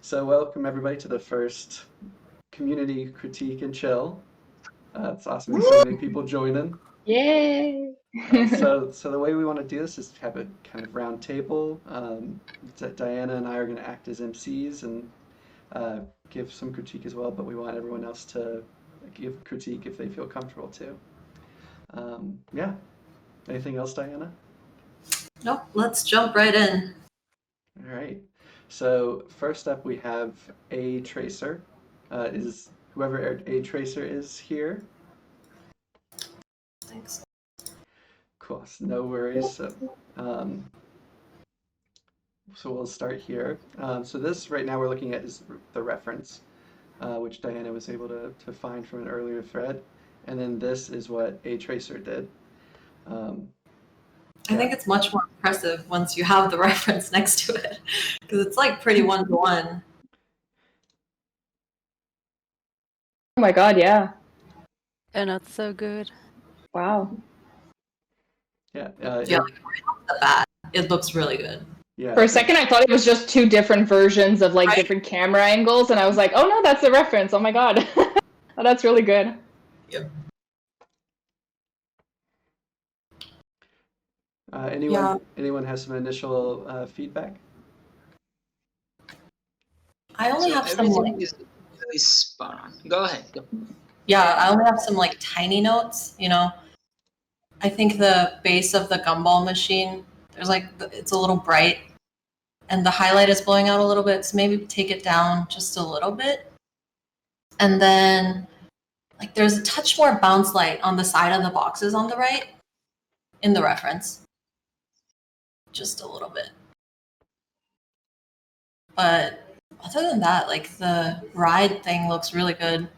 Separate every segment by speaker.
Speaker 1: So welcome everybody to the first community critique and chill. It's awesome to see so many people joining.
Speaker 2: Yay!
Speaker 1: So the way we want to do this is have a kind of round table. Diana and I are going to act as MCs and give some critique as well, but we want everyone else to give critique if they feel comfortable too. Yeah. Anything else, Diana?
Speaker 3: Nope, let's jump right in.
Speaker 1: All right. So first up, we have A Tracer. Is whoever A Tracer is here?
Speaker 3: Thanks.
Speaker 1: Cool. No worries. So we'll start here. So this right now we're looking at is the reference, which Diana was able to find from an earlier thread, and then this is what A Tracer did.
Speaker 3: I think it's much more impressive once you have the reference next to it, because it's like pretty one-to-one.
Speaker 2: Oh my god, yeah.
Speaker 4: And that's so good.
Speaker 2: Wow.
Speaker 1: Yeah.
Speaker 3: Like right off the bat, it looks really good.
Speaker 1: Yeah.
Speaker 2: For a second, I thought it was just two different versions of like different camera angles, and I was like, oh no, that's the reference. Oh my god. Oh, that's really good.
Speaker 3: Yep.
Speaker 1: Anyone has some initial feedback?
Speaker 3: I only have some
Speaker 5: everything is really spot on. Go ahead. Go.
Speaker 3: Yeah, I only have some like tiny notes, I think the base of the gumball machine, there's like, it's a little bright and the highlight is blowing out a little bit. So maybe take it down just a little bit. And then like there's a touch more bounce light on the side of the boxes on the right in the reference. Just a little bit. But other than that, like the ride thing looks really good.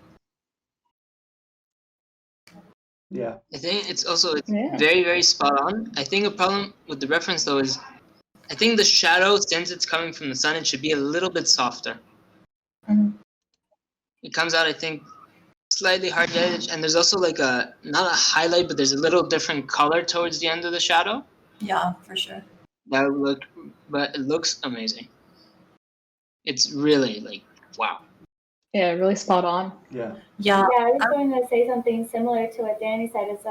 Speaker 1: Yeah.
Speaker 5: I think it's very, very spot on. I think a problem with the reference though is I think the shadow, since it's coming from the sun, it should be a little bit softer.
Speaker 3: Mm-hmm.
Speaker 5: It comes out, I think, slightly hard edge, and there's also like not a highlight, but there's a little different color towards the end of the shadow.
Speaker 3: Yeah, for sure.
Speaker 5: But it looks amazing. It's really like, wow.
Speaker 2: Yeah, really spot on.
Speaker 1: Yeah.
Speaker 3: Yeah.
Speaker 6: Yeah, I was going to say something similar to what Danny said. Is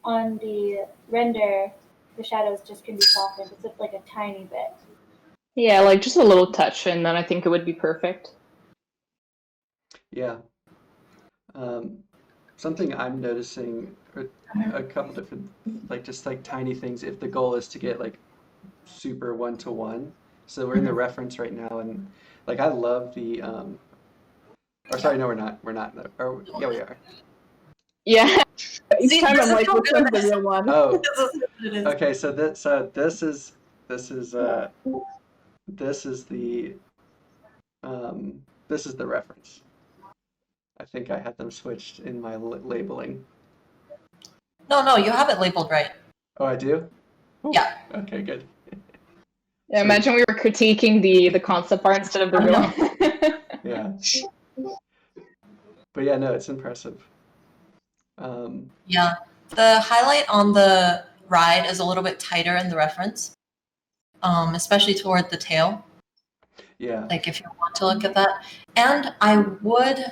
Speaker 6: on the render, the shadows just can be softened. It's just like a tiny bit.
Speaker 2: Yeah, like just a little touch, and then I think it would be perfect.
Speaker 1: Yeah. Something I'm noticing, a couple different, like just like tiny things. If the goal is to get like super one-to-one, so we're in the reference right now, and like I love the. Or sorry, no, we're not. We're not. Or, yeah, we are.
Speaker 2: Yeah. Each time I'm like, which one's the real one?
Speaker 1: Oh. Okay, so this is the reference. I think I had them switched in my labeling.
Speaker 3: No, you have it labeled right.
Speaker 1: Oh, I do?
Speaker 3: Yeah.
Speaker 1: Okay, good.
Speaker 2: Yeah, imagine we were critiquing the concept art instead of the real one.
Speaker 1: Yeah. But yeah, no, it's impressive.
Speaker 3: Yeah, the highlight on the ride is a little bit tighter in the reference, especially toward the tail.
Speaker 1: Yeah.
Speaker 3: Like if you want to look at that. And I would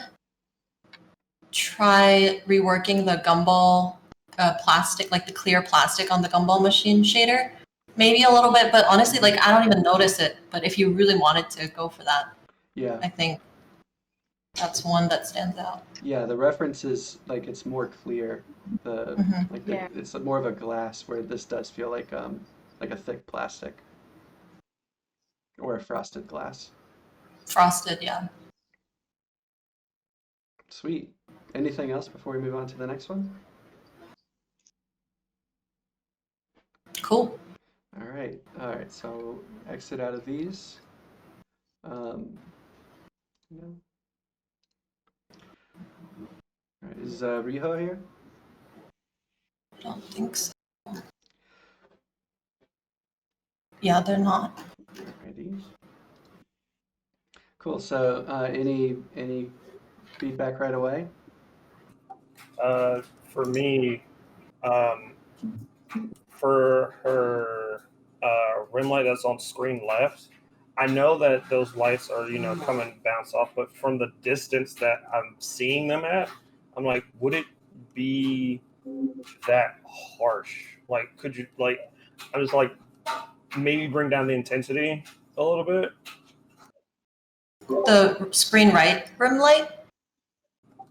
Speaker 3: try reworking the gumball plastic, like the clear plastic on the gumball machine shader. Maybe a little bit, but honestly, like I don't even notice it. But if you really wanted to go for that,
Speaker 1: yeah,
Speaker 3: I think that's one that stands out.
Speaker 1: Yeah, the reference is like it's more clear. It's more of a glass, where this does feel like a thick plastic or a frosted glass.
Speaker 3: Frosted, yeah.
Speaker 1: Sweet. Anything else before we move on to the next one?
Speaker 3: Cool.
Speaker 1: All right. So exit out of these. No. All right, is Riho here?
Speaker 3: I don't think so. Yeah, they're not.
Speaker 1: Alrighty. Cool. So any feedback right away?
Speaker 7: For me, for her rim light that's on screen left, I know that those lights are, come and bounce off, but from the distance that I'm seeing them at, I'm like, would it be that harsh? Like, could you, like, I'm just like, maybe bring down the intensity a little bit?
Speaker 3: The screen right rim light?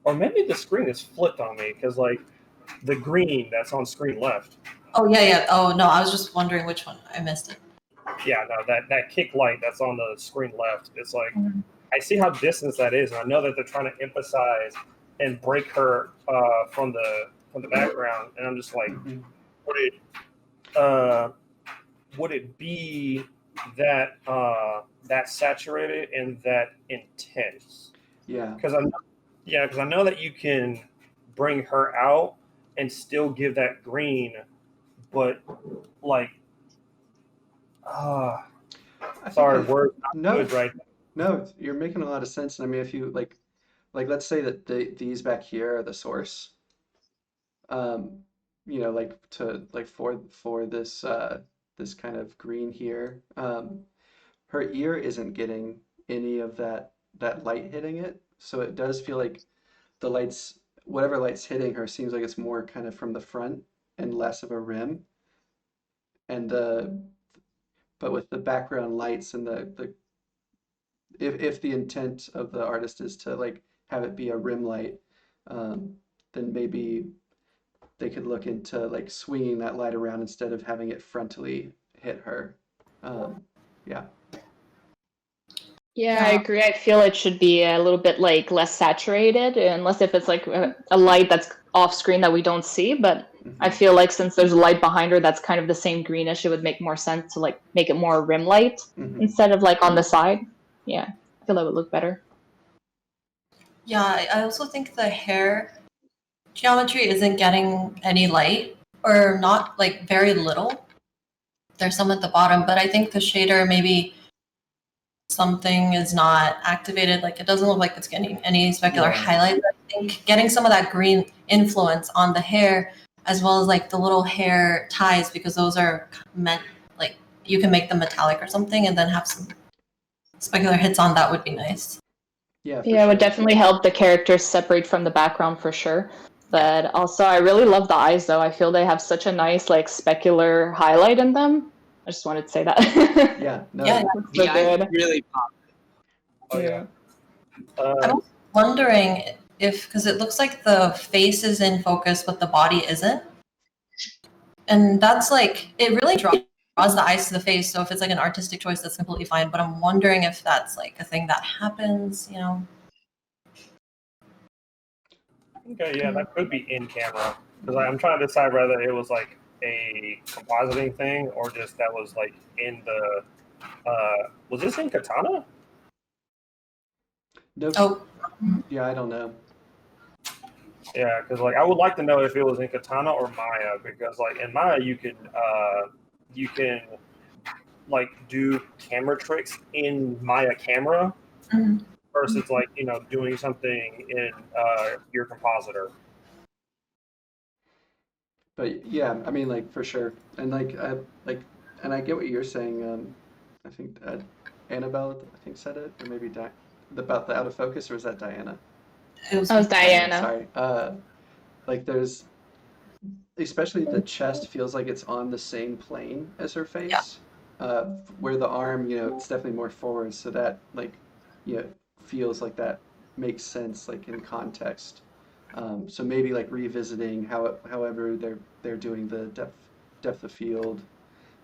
Speaker 7: Or maybe the screen is flipped on me, because, like, the green that's on screen left.
Speaker 3: Oh, yeah. Oh, no, I was just wondering which one. I missed it.
Speaker 7: Yeah, no, that kick light that's on the screen left, it's like, I see how distant that is, and I know that they're trying to emphasize and break her from the background, and I'm just like, would it be that that saturated and that intense?
Speaker 1: Yeah.
Speaker 7: Because I know that you can bring her out and still give that green, but like, sorry, words not good right now.
Speaker 1: No, you're making a lot of sense. And I mean, if you like let's say that these back here are the source. Like to like for this this kind of green here. Her ear isn't getting any of that light hitting it, so it does feel like the lights, whatever light's hitting her, seems like it's more kind of from the front and less of a rim. And but with the background lights and the if the intent of the artist is to like have it be a rim light, then maybe they could look into like swinging that light around instead of having it frontally hit her. Yeah.
Speaker 2: Yeah, I agree. I feel it should be a little bit like less saturated, unless if it's like a light that's off screen that we don't see. But I feel like since there's a light behind her that's kind of the same greenish, it would make more sense to like make it more rim light instead of like on the side. Yeah, I feel that would look better.
Speaker 3: Yeah, I also think the hair geometry isn't getting any light, or not, like very little. There's some at the bottom, but I think the shader, maybe something is not activated. Like, it doesn't look like it's getting any specular highlights. I think getting some of that green influence on the hair, as well as like the little hair ties, because those are meant, like, you can make them metallic or something and then have some specular hits on that, would be nice.
Speaker 1: Yeah,
Speaker 2: it would definitely help the characters separate from the background for sure. But also, I really love the eyes, though. I feel they have such a nice, like, specular highlight in them. I just wanted to say that.
Speaker 1: Yeah, no,
Speaker 5: the eyes really pop.
Speaker 7: Oh, yeah.
Speaker 3: I'm wondering if, because it looks like the face is in focus, but the body isn't. And that's like, it really draws the eyes to the face. So if it's like an artistic choice, that's completely fine. But I'm wondering if that's like a thing that happens,
Speaker 7: Okay, yeah, that could be in camera. Because I'm trying to decide whether it was like a compositing thing or just that was like in the. Was this in Katana?
Speaker 1: No.
Speaker 3: Oh.
Speaker 1: Yeah, I don't know.
Speaker 7: Yeah, because like I would like to know if it was in Katana or Maya, because like in Maya you can like do camera tricks in Maya camera versus like doing something in your compositor.
Speaker 1: But yeah, I mean, like for sure, and and I get what you're saying. I think Annabelle, I think, said it, or maybe about the out of focus, or was that Diana?
Speaker 3: It was
Speaker 2: Diana.
Speaker 1: Sorry. Like there's, especially the chest feels like it's on the same plane as her face. Where the arm, it's definitely more forward, so that like, feels like that makes sense, like in context. So maybe like revisiting however they're doing the depth of field,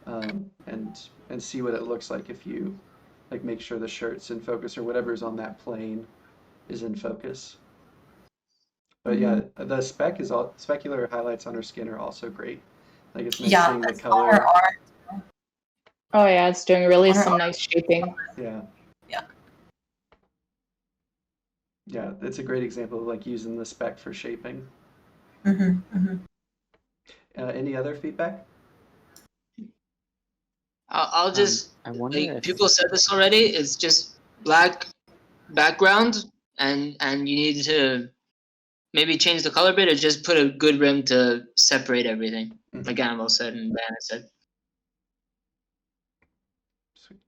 Speaker 1: and see what it looks like if you like make sure the shirt's in focus or whatever's on that plane is in focus. But yeah, the specular highlights on her skin are also great. Like it's nice seeing the color.
Speaker 3: Her art.
Speaker 2: Oh yeah, it's doing really some nice shaping.
Speaker 1: Yeah.
Speaker 3: Yeah.
Speaker 1: Yeah, it's a great example of like using the spec for shaping. Any other feedback?
Speaker 5: I'll just,
Speaker 8: I wonder if
Speaker 5: people said this already, it's just black background and you need to maybe change the color bit or just put a good rim to separate everything, like Annabelle said and Diana said.
Speaker 1: Sweet.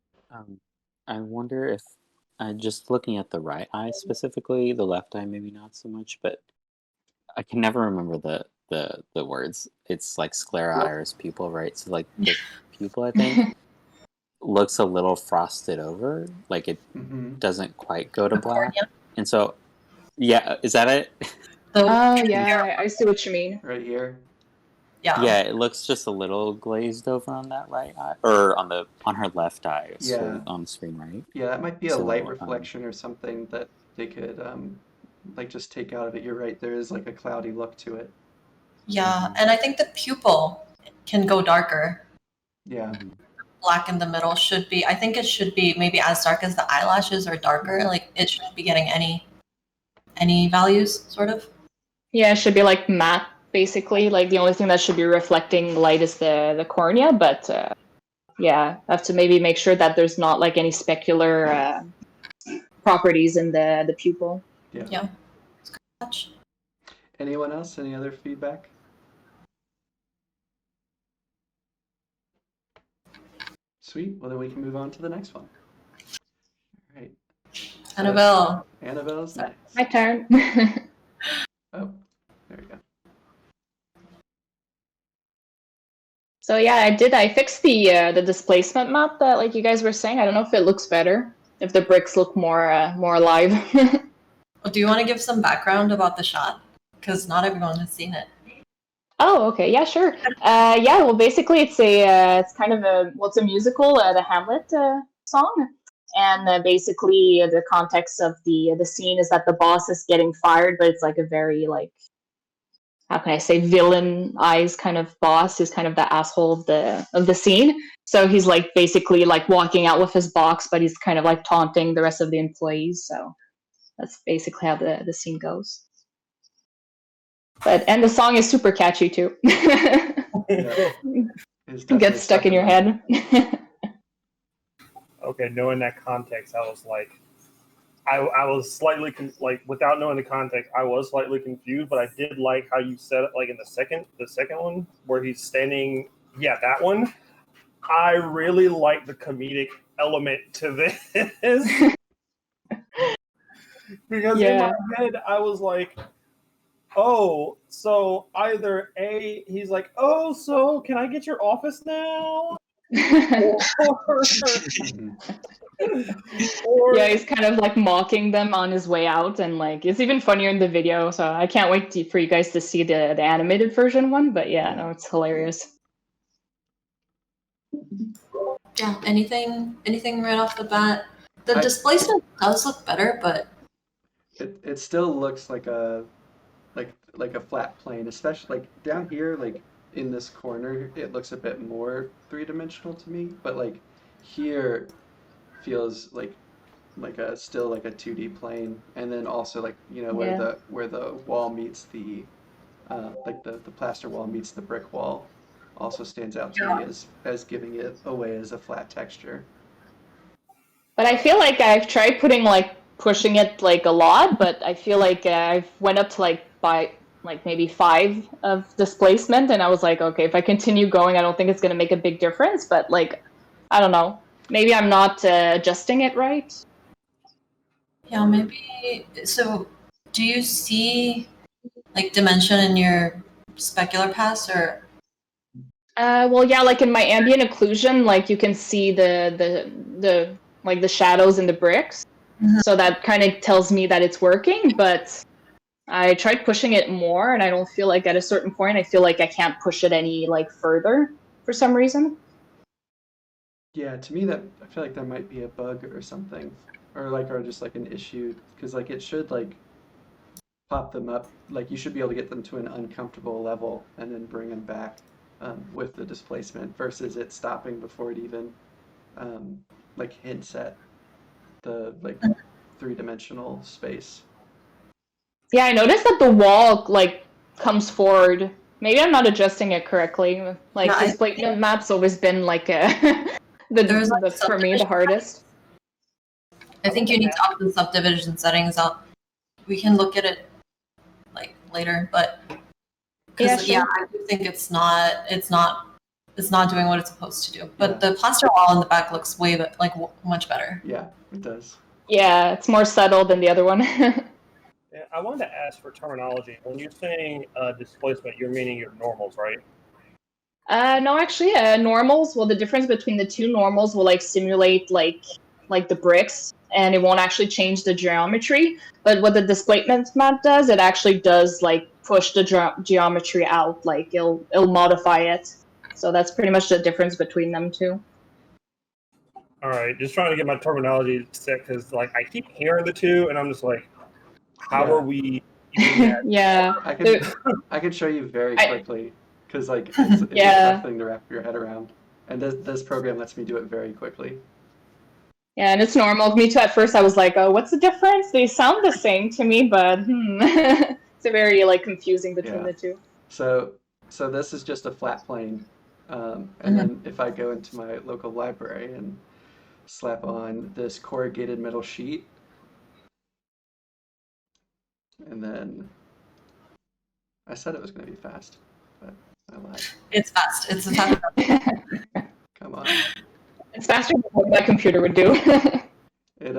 Speaker 8: I wonder if just looking at the right eye specifically, the left eye maybe not so much, but I can never remember the words. It's like sclera iris pupil, right? So like the pupil, I think, looks a little frosted over, like it doesn't quite go to
Speaker 3: The
Speaker 8: black.
Speaker 3: cornea.
Speaker 8: And so, yeah, is that it?
Speaker 2: Oh yeah, I see what you mean.
Speaker 1: Right here.
Speaker 8: Yeah, it looks just a little glazed over on that right eye, or on her left eye,
Speaker 1: Yeah.
Speaker 8: on the screen, right?
Speaker 1: Yeah, that might be a
Speaker 8: So,
Speaker 1: light reflection or something that they could like just take out of it. You're right, there is like a cloudy look to it.
Speaker 3: Yeah, and I think the pupil can go darker.
Speaker 1: Yeah.
Speaker 3: Black in the middle should be. I think it should be maybe as dark as the eyelashes or darker. Like it shouldn't be getting any values, sort of.
Speaker 2: Yeah, it should be like matte, basically. Like the only thing that should be reflecting light is the cornea, but yeah, I have to maybe make sure that there's not like any specular properties in the pupil.
Speaker 1: Yeah.
Speaker 3: Much.
Speaker 1: Anyone else? Any other feedback? Sweet. Well, then we can move on to the next one. All right.
Speaker 3: Annabelle.
Speaker 1: Annabelle's next.
Speaker 2: My turn.
Speaker 1: Oh, there we go.
Speaker 2: So yeah, I fixed the displacement map that like you guys were saying. I don't know if it looks better, if the bricks look more alive.
Speaker 3: Well, do you want to give some background about the shot? Because not everyone has seen it.
Speaker 2: Oh, okay, yeah, sure. Yeah, well, basically, it's it's kind of it's a musical, the Hamlet song, and basically the context of the scene is that the boss is getting fired, but it's like a very like, how can I say, villainized kind of boss who's kind of the asshole of the scene. So he's like basically like walking out with his box, but he's kind of like taunting the rest of the employees. So that's basically how the scene goes. And the song is super catchy too. It gets stuck in your head.
Speaker 7: Okay, knowing that context, I was like, I was slightly like, without knowing the context, I was slightly confused. But I did like how you said it, like in the second one where he's standing. Yeah, that one. I really like the comedic element to this because in my head I was like, oh, so either A, he's like, oh, so can I get your office now? Or
Speaker 2: yeah, he's kind of like mocking them on his way out, and like it's even funnier in the video. So I can't wait for you guys to see the animated version one. But yeah, no, it's hilarious.
Speaker 3: Yeah. Anything right off the bat? The displacement does look better, but
Speaker 1: it still looks like a flat plane, especially like down here, like in this corner, it looks a bit more three-dimensional to me. But like here, feels like still like a 2D plane, and then also like where the wall meets the like the plaster wall meets the brick wall also stands out to me as giving it away as a flat texture.
Speaker 2: But I feel like I've tried pushing it like a lot, but I feel like I've went up to like by like maybe 5 of displacement, and I was like, okay, if I continue going, I don't think it's gonna make a big difference. But like, I don't know. Maybe I'm not adjusting it right.
Speaker 3: yeah, maybe. So, do you see like dimension in your specular pass, or?
Speaker 2: Well, yeah, like in my ambient occlusion, like you can see the like the shadows in the bricks, so that kind of tells me that it's working. But I tried pushing it more, and I don't feel like at a certain point, I feel like I can't push it any like further for some reason.
Speaker 1: Yeah, to me that I feel like that might be a bug or something, or just like an issue, because like it should like pop them up, like you should be able to get them to an uncomfortable level and then bring them back with the displacement versus it stopping before it even like hints at the like three-dimensional space. Yeah,
Speaker 2: I noticed that the wall like comes forward. Maybe I'm not adjusting it correctly. Like
Speaker 3: No,
Speaker 2: displacement map's always been like for me the hardest.
Speaker 3: I think you need to up the subdivision settings up. We can look at it like later, but because
Speaker 2: Yeah, sure.
Speaker 3: I do think it's not it's not doing what it's supposed to do. But
Speaker 1: Yeah.
Speaker 3: the plaster wall in the back looks much better.
Speaker 1: Yeah, it does.
Speaker 2: Yeah, it's more subtle than the other one.
Speaker 7: Yeah, I wanted to ask for terminology. When you're saying displacement, you're meaning your normals, right?
Speaker 2: No, actually, normals. Well, the difference between the two normals will like simulate like the bricks, and it won't actually change the geometry. But what the displacement map does, it actually does like push the geometry out. Like it'll modify it. So that's pretty much the difference between them two.
Speaker 7: All right, just trying to get my terminology set because like I keep hearing the two, and I'm just like, how
Speaker 1: Yeah.
Speaker 7: are we keeping that?
Speaker 2: Yeah.
Speaker 1: I can show you very
Speaker 2: I-
Speaker 1: quickly because like it's a
Speaker 2: Yeah.
Speaker 1: tough thing to wrap your head around, and this program lets me do it very quickly.
Speaker 2: Yeah, and it's normal. Me too. At first, I was like, "Oh, what's the difference?" They sound the same to me, but it's a very like confusing between
Speaker 1: Yeah.
Speaker 2: the two.
Speaker 1: So this is just a flat plane, and then if I go into my local library and slap on this corrugated metal sheet, and then I said it was going to be fast, but I lied.
Speaker 3: It's fast. It's fast.
Speaker 1: Come on.
Speaker 2: It's faster than what my computer would do.
Speaker 1: It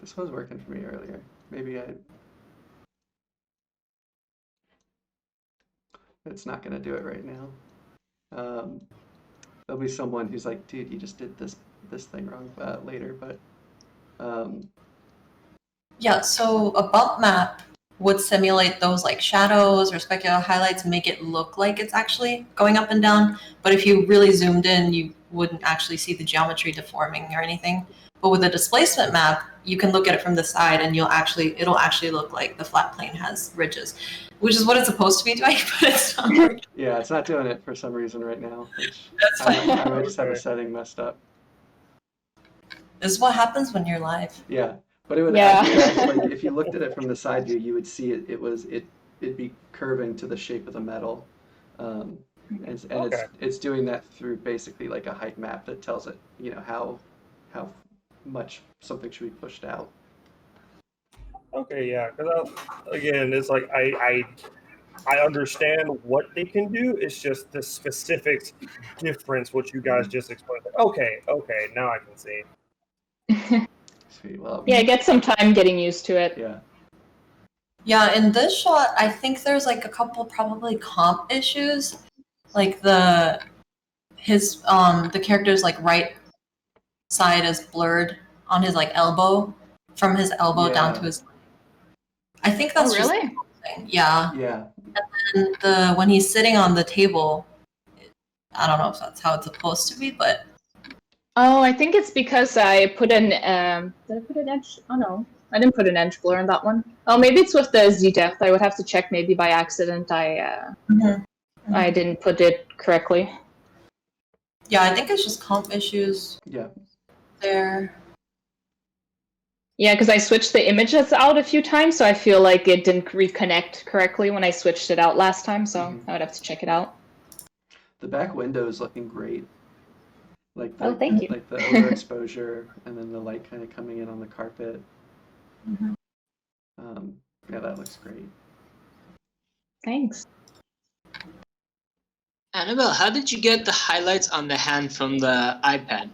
Speaker 1: this was working for me earlier. Maybe it's not gonna do it right now. There'll be someone who's like, dude, you just did this thing wrong later, but
Speaker 3: Yeah, so a bump map would simulate those like shadows or specular highlights, make it look like it's actually going up and down. But if you really zoomed in, you wouldn't actually see the geometry deforming or anything. But with a displacement map, you can look at it from the side and it'll actually look like the flat plane has ridges, which is what it's supposed to be doing, but it's not working.
Speaker 1: yeah, it's not doing it for some reason right now. Which
Speaker 3: That's
Speaker 1: I
Speaker 3: fine.
Speaker 1: might just have a
Speaker 7: Okay.
Speaker 1: setting messed up.
Speaker 3: This is what happens when you're live.
Speaker 1: Yeah, but it would
Speaker 2: Yeah.
Speaker 1: actually, like if you looked at it from the side view, you would see it'd be curving to the shape of the metal, and
Speaker 7: Okay.
Speaker 1: it's doing that through basically like a height map that tells it, you know, how much something should be pushed out.
Speaker 7: Okay, yeah. Because again, it's like I understand what they can do. It's just the specifics difference what you guys just explained. Okay, now I can see.
Speaker 1: Sweet, well,
Speaker 2: Yeah, get some time getting used to it.
Speaker 1: yeah,
Speaker 3: Yeah, in this shot, I think there's like a couple probably comp issues. Like the character's like right side is blurred on his like elbow, from his elbow down to
Speaker 1: Yeah.
Speaker 3: his. I think that's
Speaker 2: Oh,
Speaker 3: just
Speaker 2: really?
Speaker 3: a thing. Yeah.
Speaker 1: yeah,
Speaker 3: And when he's sitting on the table, I don't know if that's how it's supposed to be, but
Speaker 2: Oh, I think it's because I put an did I put an edge? Oh no, I didn't put an edge blur on that one. Oh, maybe it's with the Z depth. I would have to check. Maybe by accident I didn't put it correctly.
Speaker 3: yeah, I think it's just comp issues
Speaker 1: yeah.
Speaker 3: there.
Speaker 2: Yeah, because I switched the images out a few times, so I feel like it didn't reconnect correctly when I switched it out last time. So
Speaker 1: Mhm.
Speaker 2: I would have to check it out.
Speaker 1: The back window is looking great. Like
Speaker 2: Oh, thank you.
Speaker 1: Like the overexposure and then the light kind of coming in on the carpet.
Speaker 3: Mhm.
Speaker 1: Yeah, that looks great.
Speaker 2: Thanks.
Speaker 5: Annabelle, how did you get the highlights on the hand from the iPad?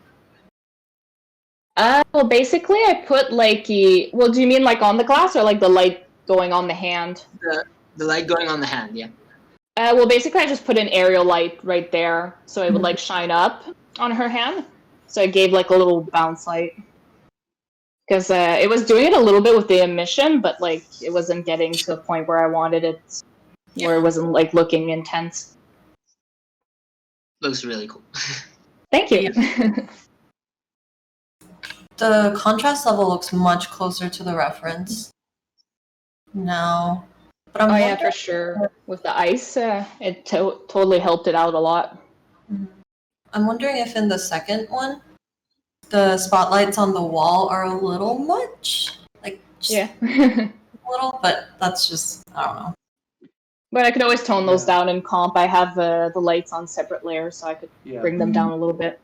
Speaker 2: Well, basically, I put like well, do you mean like on the glass or like the light going on the hand?
Speaker 5: The light going on the hand, yeah.
Speaker 2: Well, basically, I just put an aerial light right there, so it would like shine up on her hand. So I gave like a little bounce light because it was doing it a little bit with the emission, but like it wasn't getting to a point where I wanted it, where it wasn't like looking intense.
Speaker 5: Looks really cool.
Speaker 2: Thank you.
Speaker 3: The contrast level looks much closer to the reference now. But I'm
Speaker 2: Oh yeah,
Speaker 3: wondering-
Speaker 2: for sure. With the ice, it totally helped it out a lot.
Speaker 3: I'm wondering if in the second one, the spotlights on the wall are a little much. Like, just
Speaker 2: Yeah.
Speaker 3: a little, but that's just, I don't know.
Speaker 2: But I could always tone those
Speaker 1: Yeah.
Speaker 2: down in comp. I have the lights on separate layers, so I could
Speaker 1: Yeah.
Speaker 2: bring them down a little bit.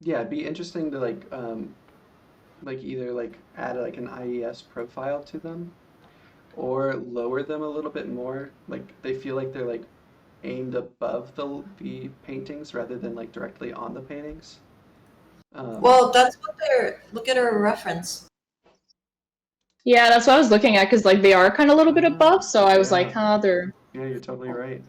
Speaker 1: Yeah, it'd be interesting to like either like add like an IES profile to them or lower them a little bit more. Like they feel like they're like aimed above the paintings rather than like directly on the paintings.
Speaker 3: Well, that's what they're. Look at her reference.
Speaker 2: Yeah, that's what I was looking at because like they are kind of a little bit above, so I was
Speaker 1: Yeah.
Speaker 2: like, huh, they're.
Speaker 1: Yeah, you're totally right.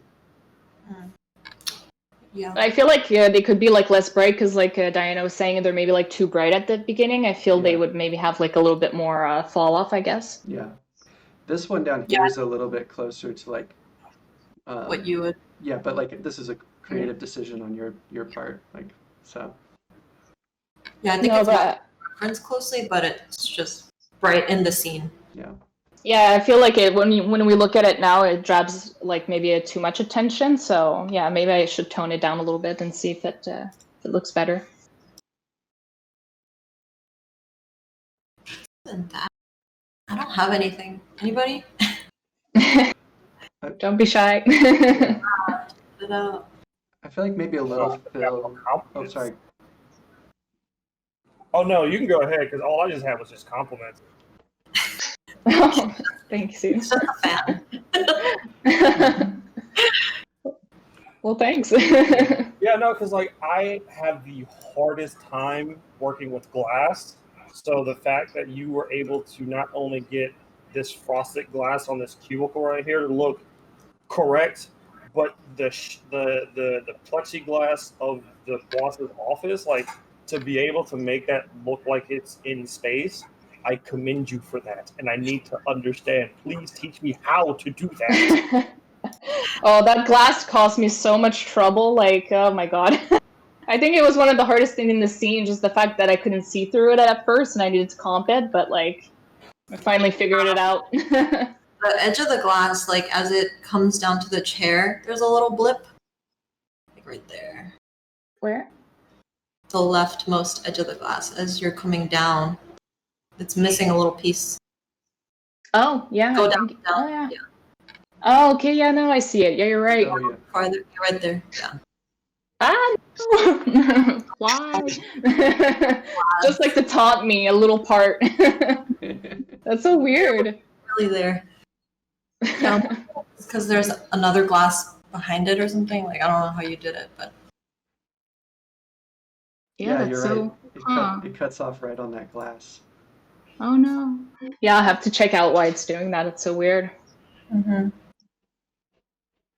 Speaker 3: Yeah.
Speaker 2: I feel like they could be like less bright because like Diana was saying, they're maybe like too bright at the beginning. I feel they
Speaker 1: Yeah.
Speaker 2: would maybe have like a little bit more fall off, I guess.
Speaker 1: Yeah. This one down here is a little bit closer to like
Speaker 3: What you would.
Speaker 1: yeah, but like this is a creative decision on your part, like so.
Speaker 3: Yeah, I think
Speaker 2: No,
Speaker 3: it's not
Speaker 2: but
Speaker 3: reference closely, but it's just bright in the scene.
Speaker 1: Yeah.
Speaker 2: yeah, I feel like it when we look at it now, it grabs like maybe too much attention. So yeah, maybe I should tone it down a little bit and see if it looks better.
Speaker 3: And that, I don't have anything. Anybody?
Speaker 2: Don't be shy.
Speaker 1: I feel like maybe a little fill. Oh, sorry.
Speaker 7: Oh no, you can go ahead because all I just had was just compliments.
Speaker 2: Oh, thanks, you.
Speaker 3: It's just a fan.
Speaker 2: Well, thanks.
Speaker 7: Yeah, no, because like I have the hardest time working with glass. So the fact that you were able to not only get this frosted glass on this cubicle right here to look correct, but the plexiglass of the boss's office, like to be able to make that look like it's in space, I commend you for that, and I need to understand. Please teach me how to do that.
Speaker 2: Oh, that glass caused me so much trouble. Like, oh my god. I think it was one of the hardest things in the scene, just the fact that I couldn't see through it at first and I needed to comp it, but like, I finally figured it out.
Speaker 3: The edge of the glass, like as it comes down to the chair, there's a little blip. Like right there.
Speaker 2: Where?
Speaker 3: The leftmost edge of the glass. As you're coming down, it's missing a little piece.
Speaker 2: Oh, yeah.
Speaker 3: Go
Speaker 2: I
Speaker 3: down,
Speaker 2: think-
Speaker 3: down.
Speaker 2: Oh, yeah. Oh, okay, yeah, no, I see it. Yeah, you're right.
Speaker 1: Oh yeah.
Speaker 3: Farther, right there. Yeah.
Speaker 2: Ah, no. Why? Just like to taunt me a little part. That's so weird.
Speaker 3: Really there. Yeah. It's because there's another glass behind it or something. Like I don't know how you did it, but
Speaker 2: Yeah, that's
Speaker 1: you're
Speaker 2: so.
Speaker 1: right.
Speaker 2: Huh.
Speaker 1: It cuts off right on that glass.
Speaker 2: Oh no. Yeah, I'll have to check out why it's doing that. It's so weird.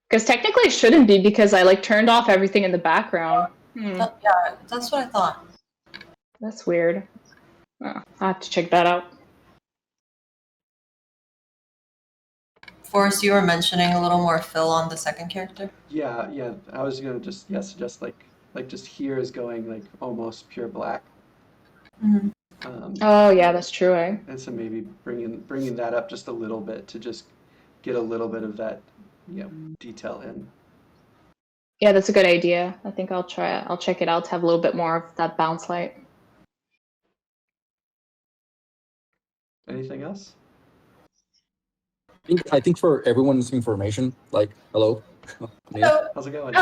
Speaker 2: Because technically it shouldn't be because I like turned off everything in the background.
Speaker 3: yeah, that's what I thought.
Speaker 2: That's weird. Oh, I'll have to check that out.
Speaker 3: Forrest, you were mentioning a little more fill on the second character.
Speaker 1: Yeah, yeah. I was gonna just suggest like just here is going like almost pure black.
Speaker 2: Oh yeah, that's true, eh?
Speaker 1: And so maybe bringing that up just a little bit to just get a little bit of that, detail in.
Speaker 2: Yeah, that's a good idea. I think I'll try it. I'll check it out to have a little bit more of that bounce light.
Speaker 1: Anything else?
Speaker 9: I think for everyone's information, like hello.
Speaker 1: How's it going?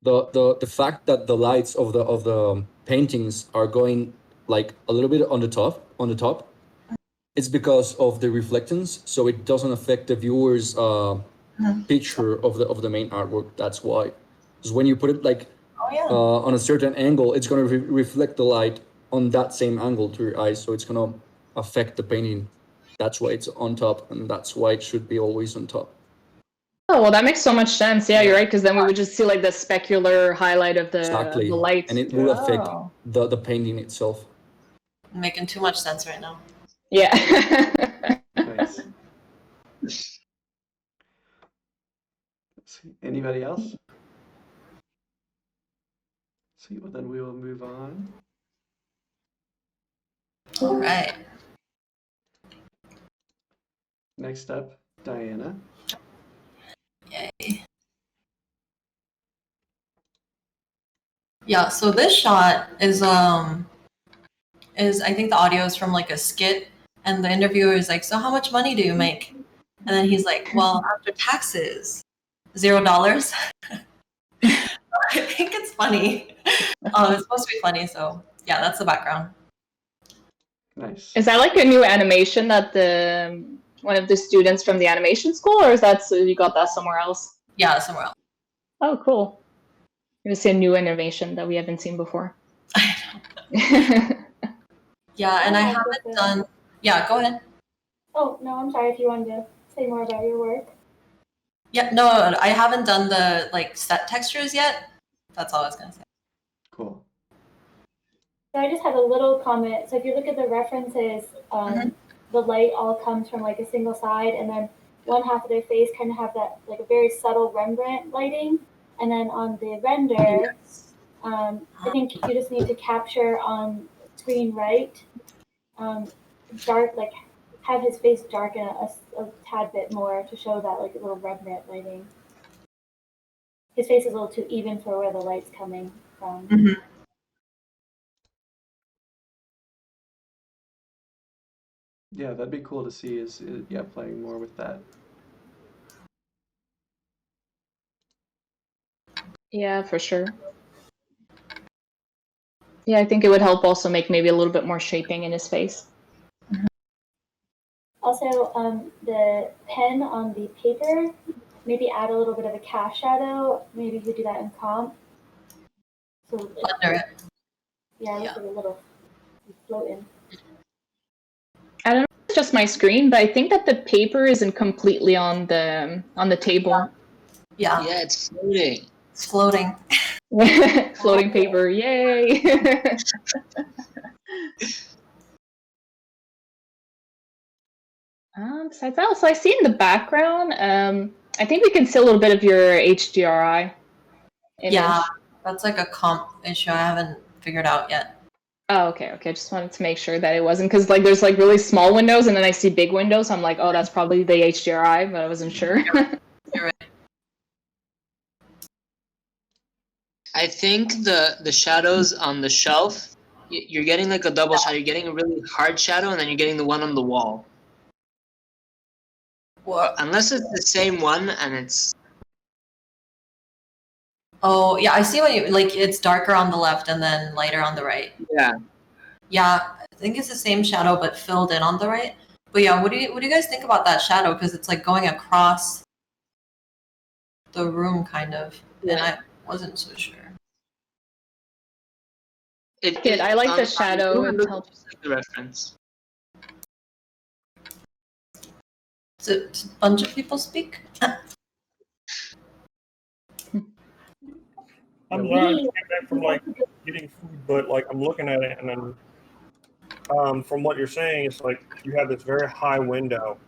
Speaker 9: The fact that the lights of the paintings are going like a little bit on the top, it's because of the reflectance, so it doesn't affect the viewer's picture of the main artwork. That's why. Because when you put it like on a certain angle, it's gonna reflect the light on that same angle to your eyes, so it's gonna affect the painting. That's why it's on top, and that's why it should be always on top.
Speaker 2: Oh, well, that makes so much sense. Yeah, you're right, because then we would just see like the specular highlight of the light.
Speaker 9: And it will affect the painting itself.
Speaker 3: I'm making too much sense right now.
Speaker 2: Yeah.
Speaker 1: Nice. Let's see. Anybody else? Sweet. Well, then we will move on.
Speaker 3: All right.
Speaker 1: Next up, Diana.
Speaker 3: Yay. Yeah, so this shot is I think the audio is from like a skit, and the interviewer is like, so how much money do you make? And then he's like, well, after taxes, $0. I think it's funny. It's supposed to be funny, so yeah, that's the background.
Speaker 1: Nice.
Speaker 2: Is that like a new animation that the one of the students from the animation school, or is that you got that somewhere else?
Speaker 3: Yeah, somewhere else.
Speaker 2: Oh, cool. You're gonna see a new innovation that we haven't seen before.
Speaker 3: Yeah, and I haven't done. Yeah, go ahead.
Speaker 6: Oh, no, I'm sorry if you wanted to say more about your work.
Speaker 3: Yeah, no, I haven't done the like set textures yet. That's all I was gonna say.
Speaker 1: Cool.
Speaker 6: So I just had a little comment. So if you look at the references, the light all comes from like a single side, and then one half of their face kind of have that like a very subtle Rembrandt lighting, and then on the render, I think you just need to capture on screen right, dark, like have his face darken a tad bit more to show that like a little Rembrandt lighting. His face is a little too even for where the light's coming from.
Speaker 3: Mm-hmm.
Speaker 1: Yeah, that'd be cool to see. Yeah, playing more with that.
Speaker 2: Yeah, for sure. Yeah, I think it would help also make maybe a little bit more shaping in his face.
Speaker 6: Also, the pen on the paper, maybe add a little bit of a cast shadow. Maybe you could do that in comp. So
Speaker 3: Under it.
Speaker 6: Yeah, it looks like a little floating.
Speaker 2: I don't know if it's just my screen, but I think that the paper isn't completely on the table.
Speaker 3: Yeah.
Speaker 5: Yeah, it's floating.
Speaker 3: It's floating.
Speaker 2: Floating paper, yay! Besides that, so I see in the background, I think we can see a little bit of your HDRI image.
Speaker 3: Yeah, that's like a comp issue I haven't figured out yet.
Speaker 2: Oh, okay. I just wanted to make sure that it wasn't, because like there's like really small windows and then I see big windows. So I'm like, oh, that's probably the HDRI, but I wasn't sure.
Speaker 3: You're right.
Speaker 5: I think the shadows on the shelf, you're getting like a double shadow. You're getting a really hard shadow, and then you're getting the one on the wall.
Speaker 3: Well,
Speaker 5: Unless it's the same one, and it's...
Speaker 3: oh, yeah, I see what you like. It's darker on the left and then lighter on the right.
Speaker 5: Yeah.
Speaker 3: Yeah, I think it's the same shadow but filled in on the right. But yeah, what do you guys think about that shadow? Because it's like going across the room, kind of, and I wasn't so sure.
Speaker 2: I like the shadow. It helps
Speaker 5: the reference.
Speaker 3: Does a bunch of people speak?
Speaker 7: I'm sorry, I just came back from like getting food, but like I'm looking at it, and then from what you're saying, it's like you have this very high window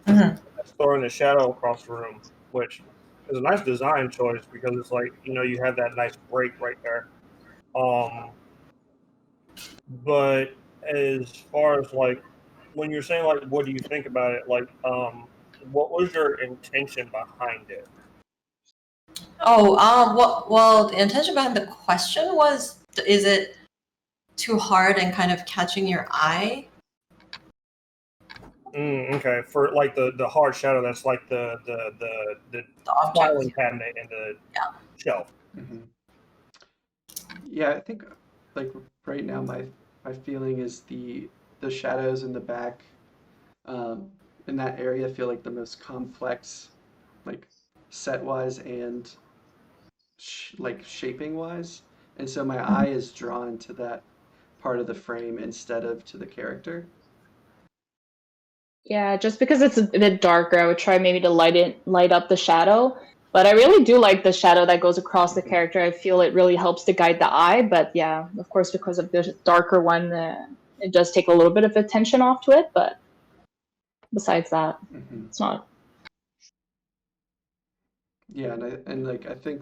Speaker 7: that's throwing a shadow across the room, which is a nice design choice because it's like, you know, you have that nice break right there. But as far as like when you're saying like what do you think about it, like what was your intention behind it?
Speaker 3: Well, the intention behind the question was, is it too hard and kind of catching your eye?
Speaker 7: Okay, for like the hard shadow that's like the filing cabinet and the shelf.
Speaker 1: Mm-hmm. Yeah, I think like right now my feeling is the shadows in the back in that area feel like the most complex, like set wise and like shaping wise, and so my eye is drawn to that part of the frame instead of to the character.
Speaker 2: Yeah, just because it's a bit darker, I would try maybe to light up the shadow. But I really do like the shadow that goes across the character. I feel it really helps to guide the eye. But yeah, of course, because of the darker one, it does take a little bit of attention off to it. But besides that, it's not.
Speaker 1: Yeah, and like I think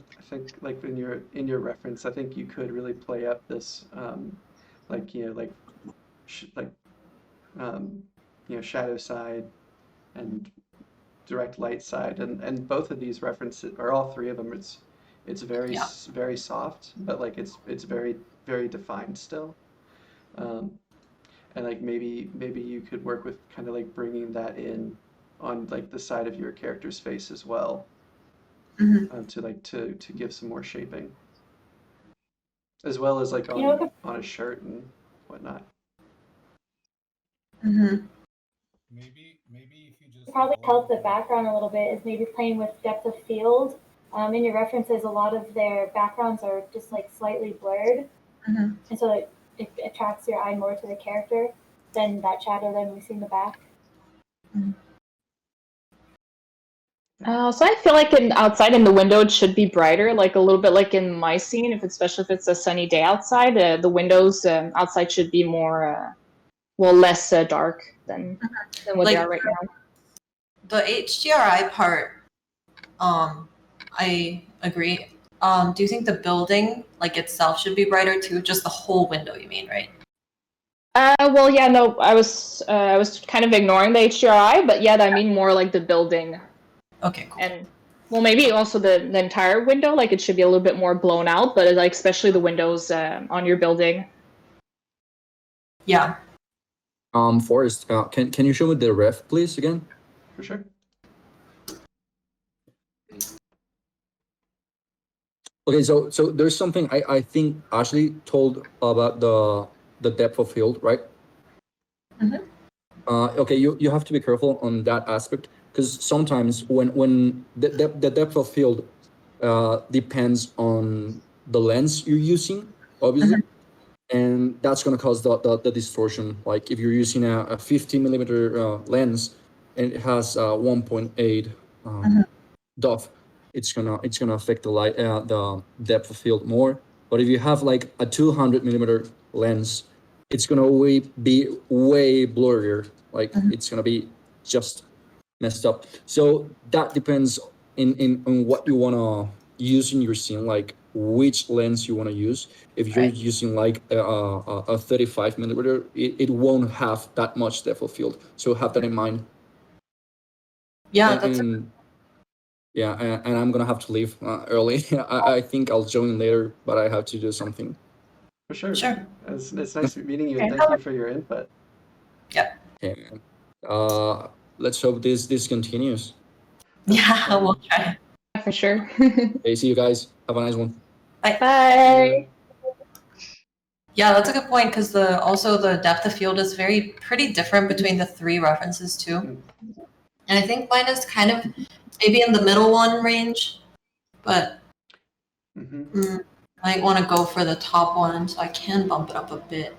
Speaker 1: like in your reference, I think you could really play up this like shadow side and direct light side, and both of these references, or all three of them, it's very very soft, but like it's very very defined still. And like maybe you could work with kind of like bringing that in on like the side of your character's face as well, to give some more shaping, as well as like on a shirt and whatnot.
Speaker 3: Maybe
Speaker 10: maybe if you just
Speaker 6: Probably help the
Speaker 10: avoid
Speaker 6: background a little bit is maybe playing with depth of field. In your references, a lot of their backgrounds are just like slightly blurred,
Speaker 3: Mhm.
Speaker 6: and so it attracts your eye more to the character than that shadow that we see in the back.
Speaker 2: So I feel like outside in the window it should be brighter, like a little bit like in my scene, especially if it's a sunny day outside. The windows outside should be more, less dark than what they
Speaker 3: Like
Speaker 2: are right now.
Speaker 3: the HDRI part, I agree. Do you think the building like itself should be brighter too? Just the whole window, you mean, right?
Speaker 2: Well, yeah, no, I was kind of ignoring the HDRI, but yeah, I mean more like the building.
Speaker 3: Okay, cool.
Speaker 2: And well, maybe also the entire window, like it should be a little bit more blown out, but like especially the windows on your building.
Speaker 3: Yeah.
Speaker 9: Forrest, can you show me the ref, please, again?
Speaker 1: For sure.
Speaker 9: Okay, so there's something I think Ashley told about the depth of field, right?
Speaker 3: Mhm.
Speaker 9: Okay, you have to be careful on that aspect because sometimes when the depth of field depends on the lens you're using, obviously, and that's gonna cause the distortion. Like if you're using a 50 millimeter lens and it has 1.8 depth, it's gonna affect the light the depth of field more. But if you have like a 200 millimeter lens, it's gonna be way blurrier. Like it's gonna be just messed up. So that depends on what you wanna use in your scene, like which lens you wanna use. If you're
Speaker 3: Right.
Speaker 9: using like a 35 millimeter, it won't have that much depth of field. So have that in mind.
Speaker 3: Yeah,
Speaker 9: And,
Speaker 3: that's
Speaker 9: and yeah, and I'm gonna have to leave early. I think I'll join later, but I have to do something.
Speaker 1: For sure.
Speaker 3: Sure.
Speaker 1: It's nice meeting you, and
Speaker 2: Okay.
Speaker 1: thank you for your input.
Speaker 9: Okay. Let's hope this continues.
Speaker 3: yeah, we'll try.
Speaker 2: For sure.
Speaker 9: Okay, see you guys. Have a nice one.
Speaker 2: Bye.
Speaker 3: Yeah, that's a good point because the depth of field is pretty different between the three references too. And I think mine is kind of maybe in the middle one range, but
Speaker 1: Mm-hmm.
Speaker 3: I might want to go for the top one so I can bump it up a bit.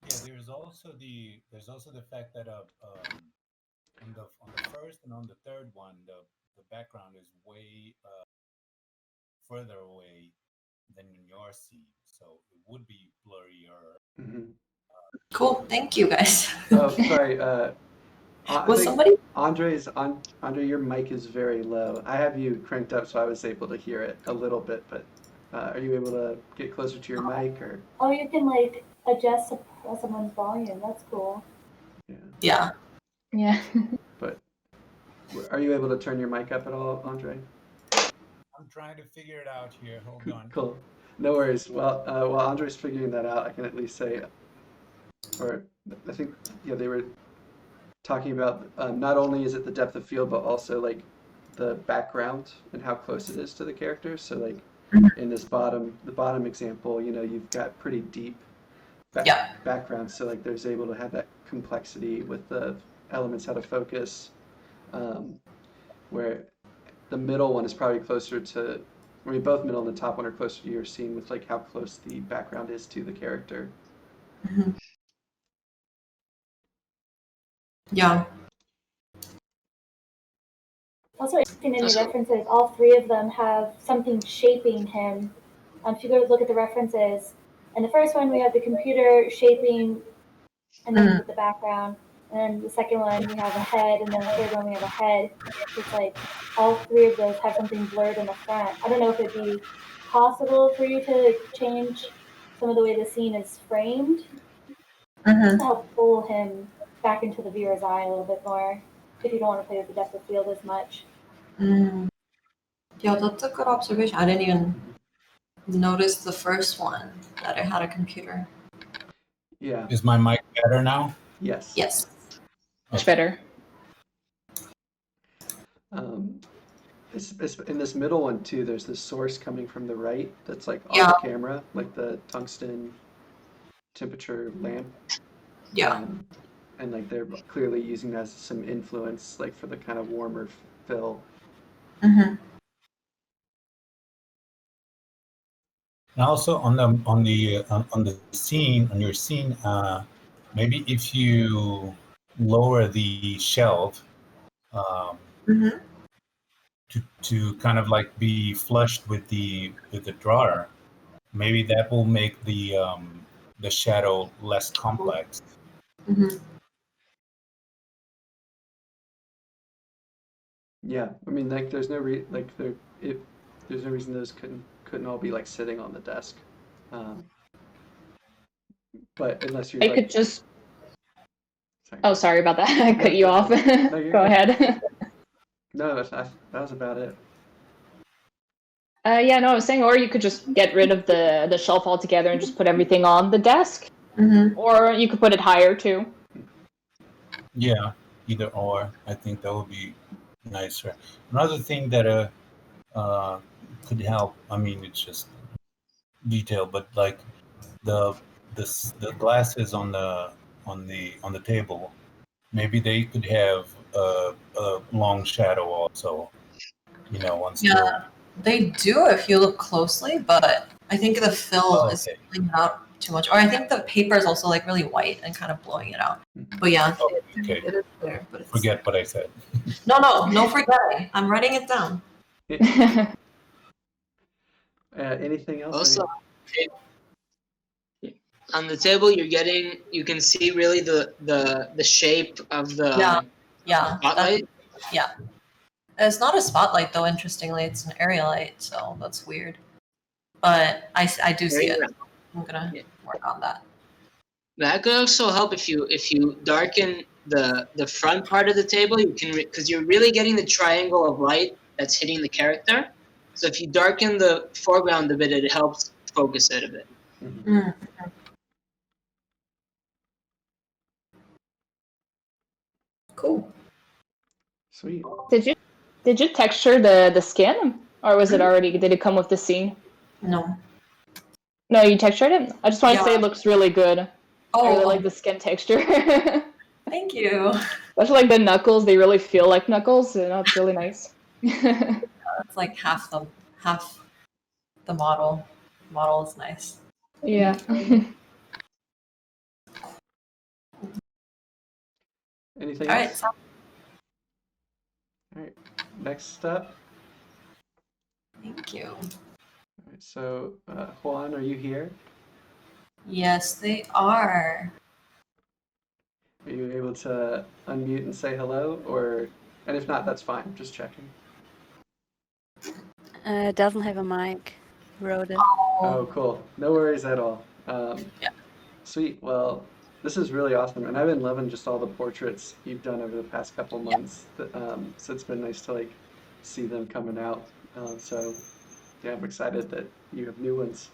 Speaker 10: yeah, there's also the fact that on the first and on the third one, the background is way further away than in your scene, so it would be blurrier.
Speaker 1: Mm-hmm.
Speaker 3: Cool, thank you guys.
Speaker 1: Oh, sorry. I
Speaker 3: Was
Speaker 1: think
Speaker 3: somebody?
Speaker 1: Andre, your mic is very low. I have you cranked up so I was able to hear it a little bit, but are you able to get closer to your mic or?
Speaker 6: Oh, you can like adjust someone's volume. That's cool.
Speaker 3: Yeah.
Speaker 2: Yeah.
Speaker 1: But are you able to turn your mic up at all, Andre?
Speaker 10: I'm trying to figure it out here. Hold on.
Speaker 1: Cool. No worries. Well, while Andre's figuring that out, I can at least say, or I think, yeah, they were talking about not only is it the depth of field, but also like the background and how close it is to the character. So like in the bottom example, you've got pretty deep background. So like there's able to have that complexity with the elements, how to focus, where the middle one is probably closer to, I mean, both middle and the top one are closer to your scene with like how close the background is to the character.
Speaker 3: Yeah.
Speaker 6: Also interesting in the references, all three of them have something shaping him. If you go to look at the references, in the first one we have the computer shaping, and then with the background. And then the second one we have a head, and then the third one we have a head. It's like all three of those have something blurred in the front. I don't know if it'd be possible for you to change some of the way the scene is framed to help pull him back into the viewer's eye a little bit more if you don't want to play with the depth of field as much.
Speaker 3: Yeah, that's a good observation. I didn't even notice the first one that it had a computer.
Speaker 1: Yeah.
Speaker 10: Is my mic better now?
Speaker 1: Yes.
Speaker 3: Yes.
Speaker 2: Much better.
Speaker 1: It's in this middle one too, there's this source coming from the right that's like off camera, like the tungsten temperature lamp.
Speaker 3: Yeah.
Speaker 1: and like they're clearly using that as some influence, like for the kind of warmer fill.
Speaker 3: Mm-hmm.
Speaker 10: And also on the scene, on your scene, maybe if you lower the shelf
Speaker 3: Mm-hmm.
Speaker 10: to kind of like be flushed with the drawer, maybe that will make the shadow less complex.
Speaker 3: Mm-hmm.
Speaker 1: Yeah, I mean, like there's no there's no reason those couldn't all be like sitting on the desk. Um, but unless you're
Speaker 2: I
Speaker 1: like,
Speaker 2: could just.
Speaker 1: sorry.
Speaker 2: Oh, sorry about that. I cut you
Speaker 1: go
Speaker 2: off.
Speaker 1: ahead. No, you're
Speaker 2: Go
Speaker 1: good.
Speaker 2: ahead.
Speaker 1: No, that was about it.
Speaker 2: Yeah, no, I was saying, or you could just get rid of the shelf altogether and just put everything on the desk,
Speaker 3: Mm-hmm.
Speaker 2: or you could put it higher too.
Speaker 10: Yeah, either or. I think that would be nicer. Another thing that uh could help. I mean, it's just detail, but like the the glasses on the table, maybe they could have a long shadow also. Once
Speaker 3: Yeah,
Speaker 10: they're
Speaker 3: they do if you look closely, but I think the fill is
Speaker 10: okay.
Speaker 3: pulling it out too much. Or I think the paper is also like really white and kind of blowing it out. But yeah,
Speaker 10: Oh, okay.
Speaker 3: it is there. But it's
Speaker 10: Forget what I said.
Speaker 3: no forgetting. I'm writing it down.
Speaker 1: Anything else?
Speaker 5: Also, on the table, you can see really the shape of the
Speaker 3: Yeah,
Speaker 5: spotlight.
Speaker 3: yeah. It's not a spotlight though. Interestingly, it's an area light, so that's weird. But I do see it. I'm gonna work on that.
Speaker 5: That could also help if you darken the front part of the table. You can because you're really getting the triangle of light that's hitting the character. So if you darken the foreground a bit, it helps focus it a bit.
Speaker 1: Mm-hmm.
Speaker 3: Mm. Cool.
Speaker 1: Sweet.
Speaker 2: Did you texture the skin, or was it already? Did it come with the scene?
Speaker 3: No.
Speaker 2: No, you textured it. I just want to
Speaker 3: Yeah.
Speaker 2: say it looks really good. I really
Speaker 3: Oh,
Speaker 2: like the skin texture.
Speaker 3: thank you.
Speaker 2: Especially like the knuckles, they really feel like knuckles. You know, it's really nice.
Speaker 3: That's like half the model. The model is nice.
Speaker 2: Yeah.
Speaker 1: Anything
Speaker 3: All
Speaker 1: else?
Speaker 3: right. So
Speaker 1: All right. Next up.
Speaker 3: thank you.
Speaker 1: All right, so Juan, are you here?
Speaker 3: Yes, they are.
Speaker 1: Are you able to unmute and say hello, or and if not, that's fine. Just checking.
Speaker 4: It doesn't have a mic. Wrote it.
Speaker 1: Oh, cool. No worries at all.
Speaker 3: Yeah.
Speaker 1: Sweet. Well, this is really awesome, and I've been loving just all the portraits you've done over the past couple months. So it's been nice to like see them coming out. So yeah, I'm excited that you have new ones.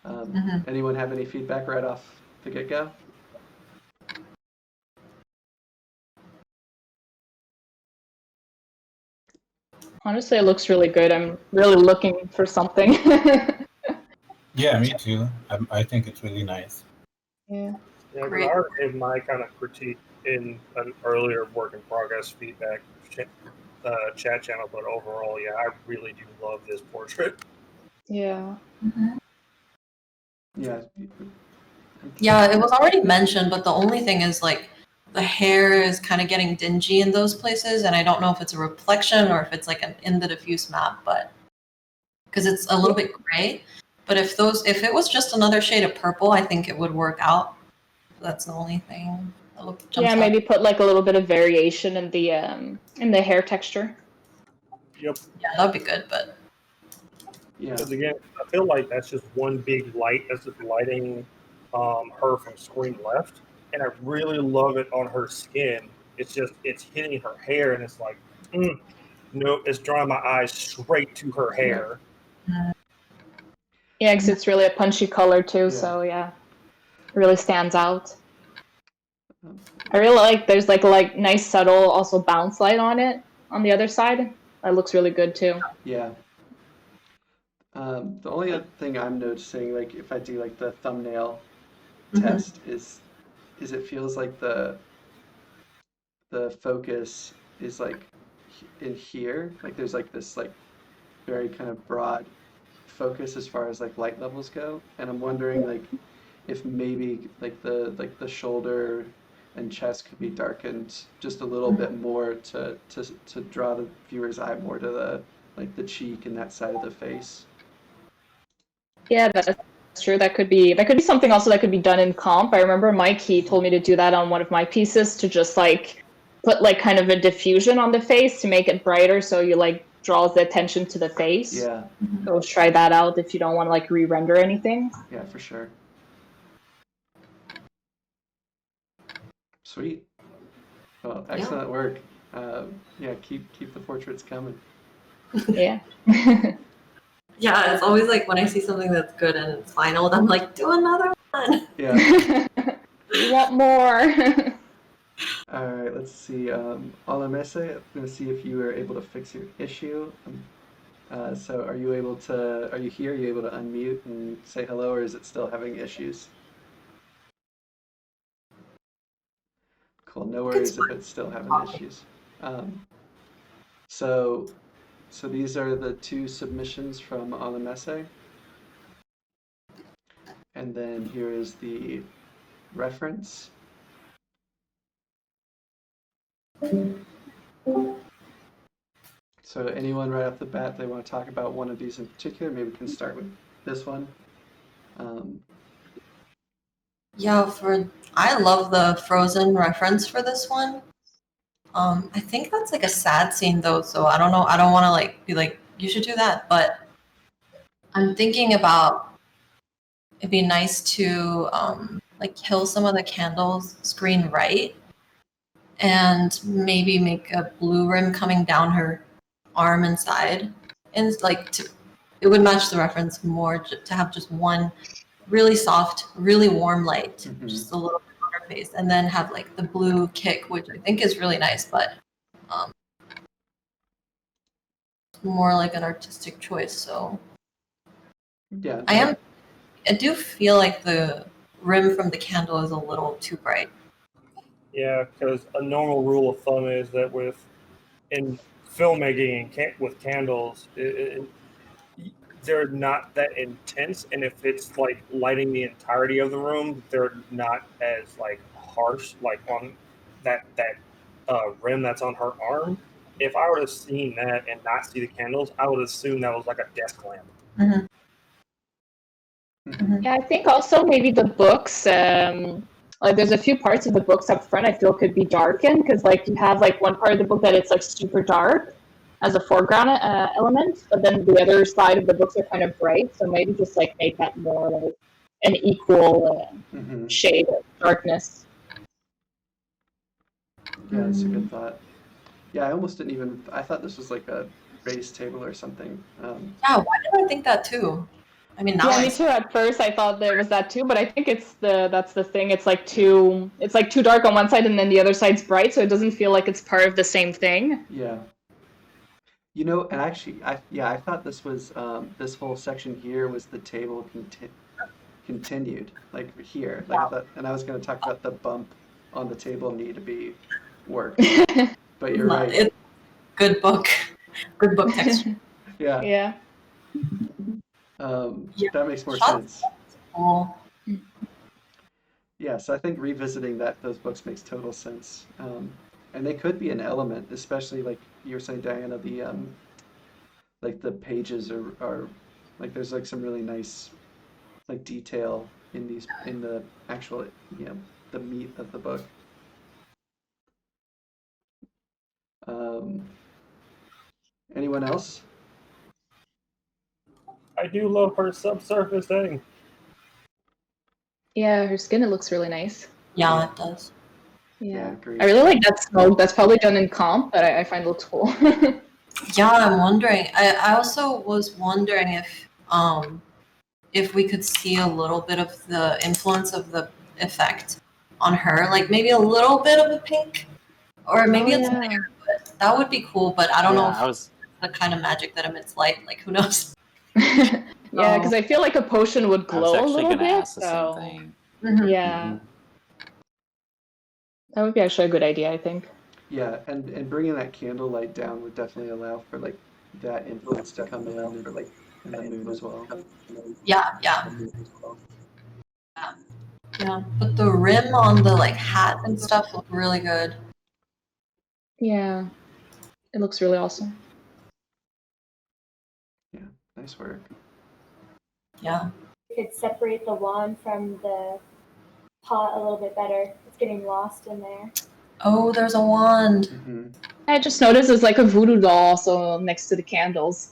Speaker 3: Mhm.
Speaker 1: Anyone have any feedback right off the get-go?
Speaker 2: Honestly, it looks really good. I'm really looking for something.
Speaker 10: Yeah, me too. I think it's really nice.
Speaker 2: Yeah.
Speaker 7: Yeah, 'cause I
Speaker 3: Great.
Speaker 7: already gave my kind of critique in an earlier work in progress feedback chat channel, but overall, yeah, I really do love this portrait.
Speaker 2: Yeah.
Speaker 3: Mhm.
Speaker 1: Yeah.
Speaker 3: Yeah, it was already mentioned, but the only thing is like the hair is kind of getting dingy in those places, and I don't know if it's a reflection or if it's like an in the diffuse map, but because it's a little bit gray. But if it was just another shade of purple, I think it would work out. That's the only thing that jumps
Speaker 2: Yeah,
Speaker 3: out.
Speaker 2: maybe put like a little bit of variation in the hair texture.
Speaker 7: Yep.
Speaker 3: Yeah, that'd be good, but
Speaker 1: Yeah.
Speaker 7: Because again, I feel like that's just one big light that's just lighting her from screen left, and I really love it on her skin. It's hitting her hair, and it's like, no, it's drawing my eyes straight to her hair.
Speaker 2: Yeah, because it's really a punchy color too,
Speaker 1: Yeah.
Speaker 2: so yeah, it really stands out.
Speaker 1: Um,
Speaker 2: I really like there's like nice subtle also bounce light on it on the other side. That looks really good too.
Speaker 1: Yeah. The only other thing I'm noticing, like if I do like the thumbnail
Speaker 3: Mhm.
Speaker 1: test, is it feels like the focus is like in here. Like there's like this like very kind of broad focus as far as like light levels go, and I'm wondering like if maybe like the shoulder and chest could be darkened just a little bit more to draw the viewer's eye more to the like the cheek and that side of the face.
Speaker 2: Yeah, that's true. That could be something also that could be done in comp. I remember Mike, he told me to do that on one of my pieces, to just like put like kind of a diffusion on the face to make it brighter, so you like draws the attention to the face.
Speaker 1: Yeah,
Speaker 2: So try that out if you don't want to like re-render anything.
Speaker 1: yeah, for sure. Sweet. Well, excellent work. Yeah, keep the portraits coming.
Speaker 2: Yeah.
Speaker 3: Yeah, it's always like when I see something that's good and it's final, I'm like, do another one.
Speaker 1: Yeah.
Speaker 2: You want more.
Speaker 1: All right, let's see. Alamese, I'm going to see if you were able to fix your issue. So are you here? Are you able to unmute and say hello, or is it still having issues? Cool, no worries if it's still having issues. So these are the two submissions from Alamese. And then here is the reference. So anyone right off the bat, they want to talk about one of these in particular? Maybe we can start with this one.
Speaker 3: Yeah, I love the Frozen reference for this one. I think that's like a sad scene though, so I don't know. I don't want to like be like, you should do that, but I'm thinking about it'd be nice to like kill some of the candles, screen right, and maybe make a blue rim coming down her arm and side, and like it would match the reference more to have just one really soft, really warm light, just a little bit on her face, and then have like the blue kick, which I think is really nice, but more like an artistic choice. So
Speaker 1: yeah,
Speaker 3: I do feel like the rim from the candle is a little too bright.
Speaker 7: Yeah, because a normal rule of thumb is that in filmmaking with candles, they're not that intense, and if it's like lighting the entirety of the room, they're not as like harsh, like on that rim that's on her arm. If I would have seen that and not see the candles, I would assume that was like a desk lamp.
Speaker 3: Mm-hmm.
Speaker 2: Yeah, I think also maybe the books, like there's a few parts of the books up front I feel could be darkened, because like you have like one part of the book that it's like super dark as a foreground element, but then the other side of the books are kind of bright, so maybe just like make that more like an equal shade of darkness.
Speaker 1: Yeah, that's a good thought. Yeah, I almost didn't even, I thought this was like a raised table or something.
Speaker 3: Yeah, why did I think that too? I mean, now
Speaker 2: yeah, me too. At first, I thought there was that too, but I think that's the thing. It's like too dark on one side, and then the other side's bright, so it doesn't feel like it's part of the same thing.
Speaker 1: Yeah. You know, and actually, I thought this was this whole section here was the table continued, like here. Like I thought, and I was going to talk about the bump on the table need to be worked. But you're right.
Speaker 3: It's good book texture.
Speaker 1: Yeah.
Speaker 2: Yeah.
Speaker 1: That makes more sense. Yeah, so I think revisiting those books makes total sense. And they could be an element, especially like you were saying, Diana, like the pages are like there's like some really nice like detail in the actual, the meat of the book. Anyone else?
Speaker 7: I do love her subsurfacing.
Speaker 2: Yeah, her skin, it looks really nice.
Speaker 3: Yeah, it does.
Speaker 2: Yeah,
Speaker 1: agreed.
Speaker 2: I really like that smoke. That's probably done in comp, but I find it looks cool.
Speaker 3: Yeah, I'm wondering. I also was wondering if we could see a little bit of the influence of the effect on her, like maybe a little bit of a pink, or maybe it's there, but that would be cool. But I don't know if it's the kind of magic that emits light. Like, who knows?
Speaker 2: Yeah, because I feel like a potion would glow a little bit.
Speaker 8: Ask the same thing.
Speaker 2: Yeah. That would be actually a good idea, I think.
Speaker 1: Yeah, and bringing that candle light down would definitely allow for like that influence to come in and the moon as well.
Speaker 3: Yeah, yeah. Yeah, but the rim on the like hat and stuff look really good.
Speaker 2: Yeah, it looks really awesome.
Speaker 1: Yeah, nice work.
Speaker 3: Yeah.
Speaker 6: You could separate the wand from the pot a little bit better. It's getting lost in there.
Speaker 3: Oh, there's a wand.
Speaker 1: Hmm.
Speaker 2: I just noticed there's like a voodoo doll also next to the candles.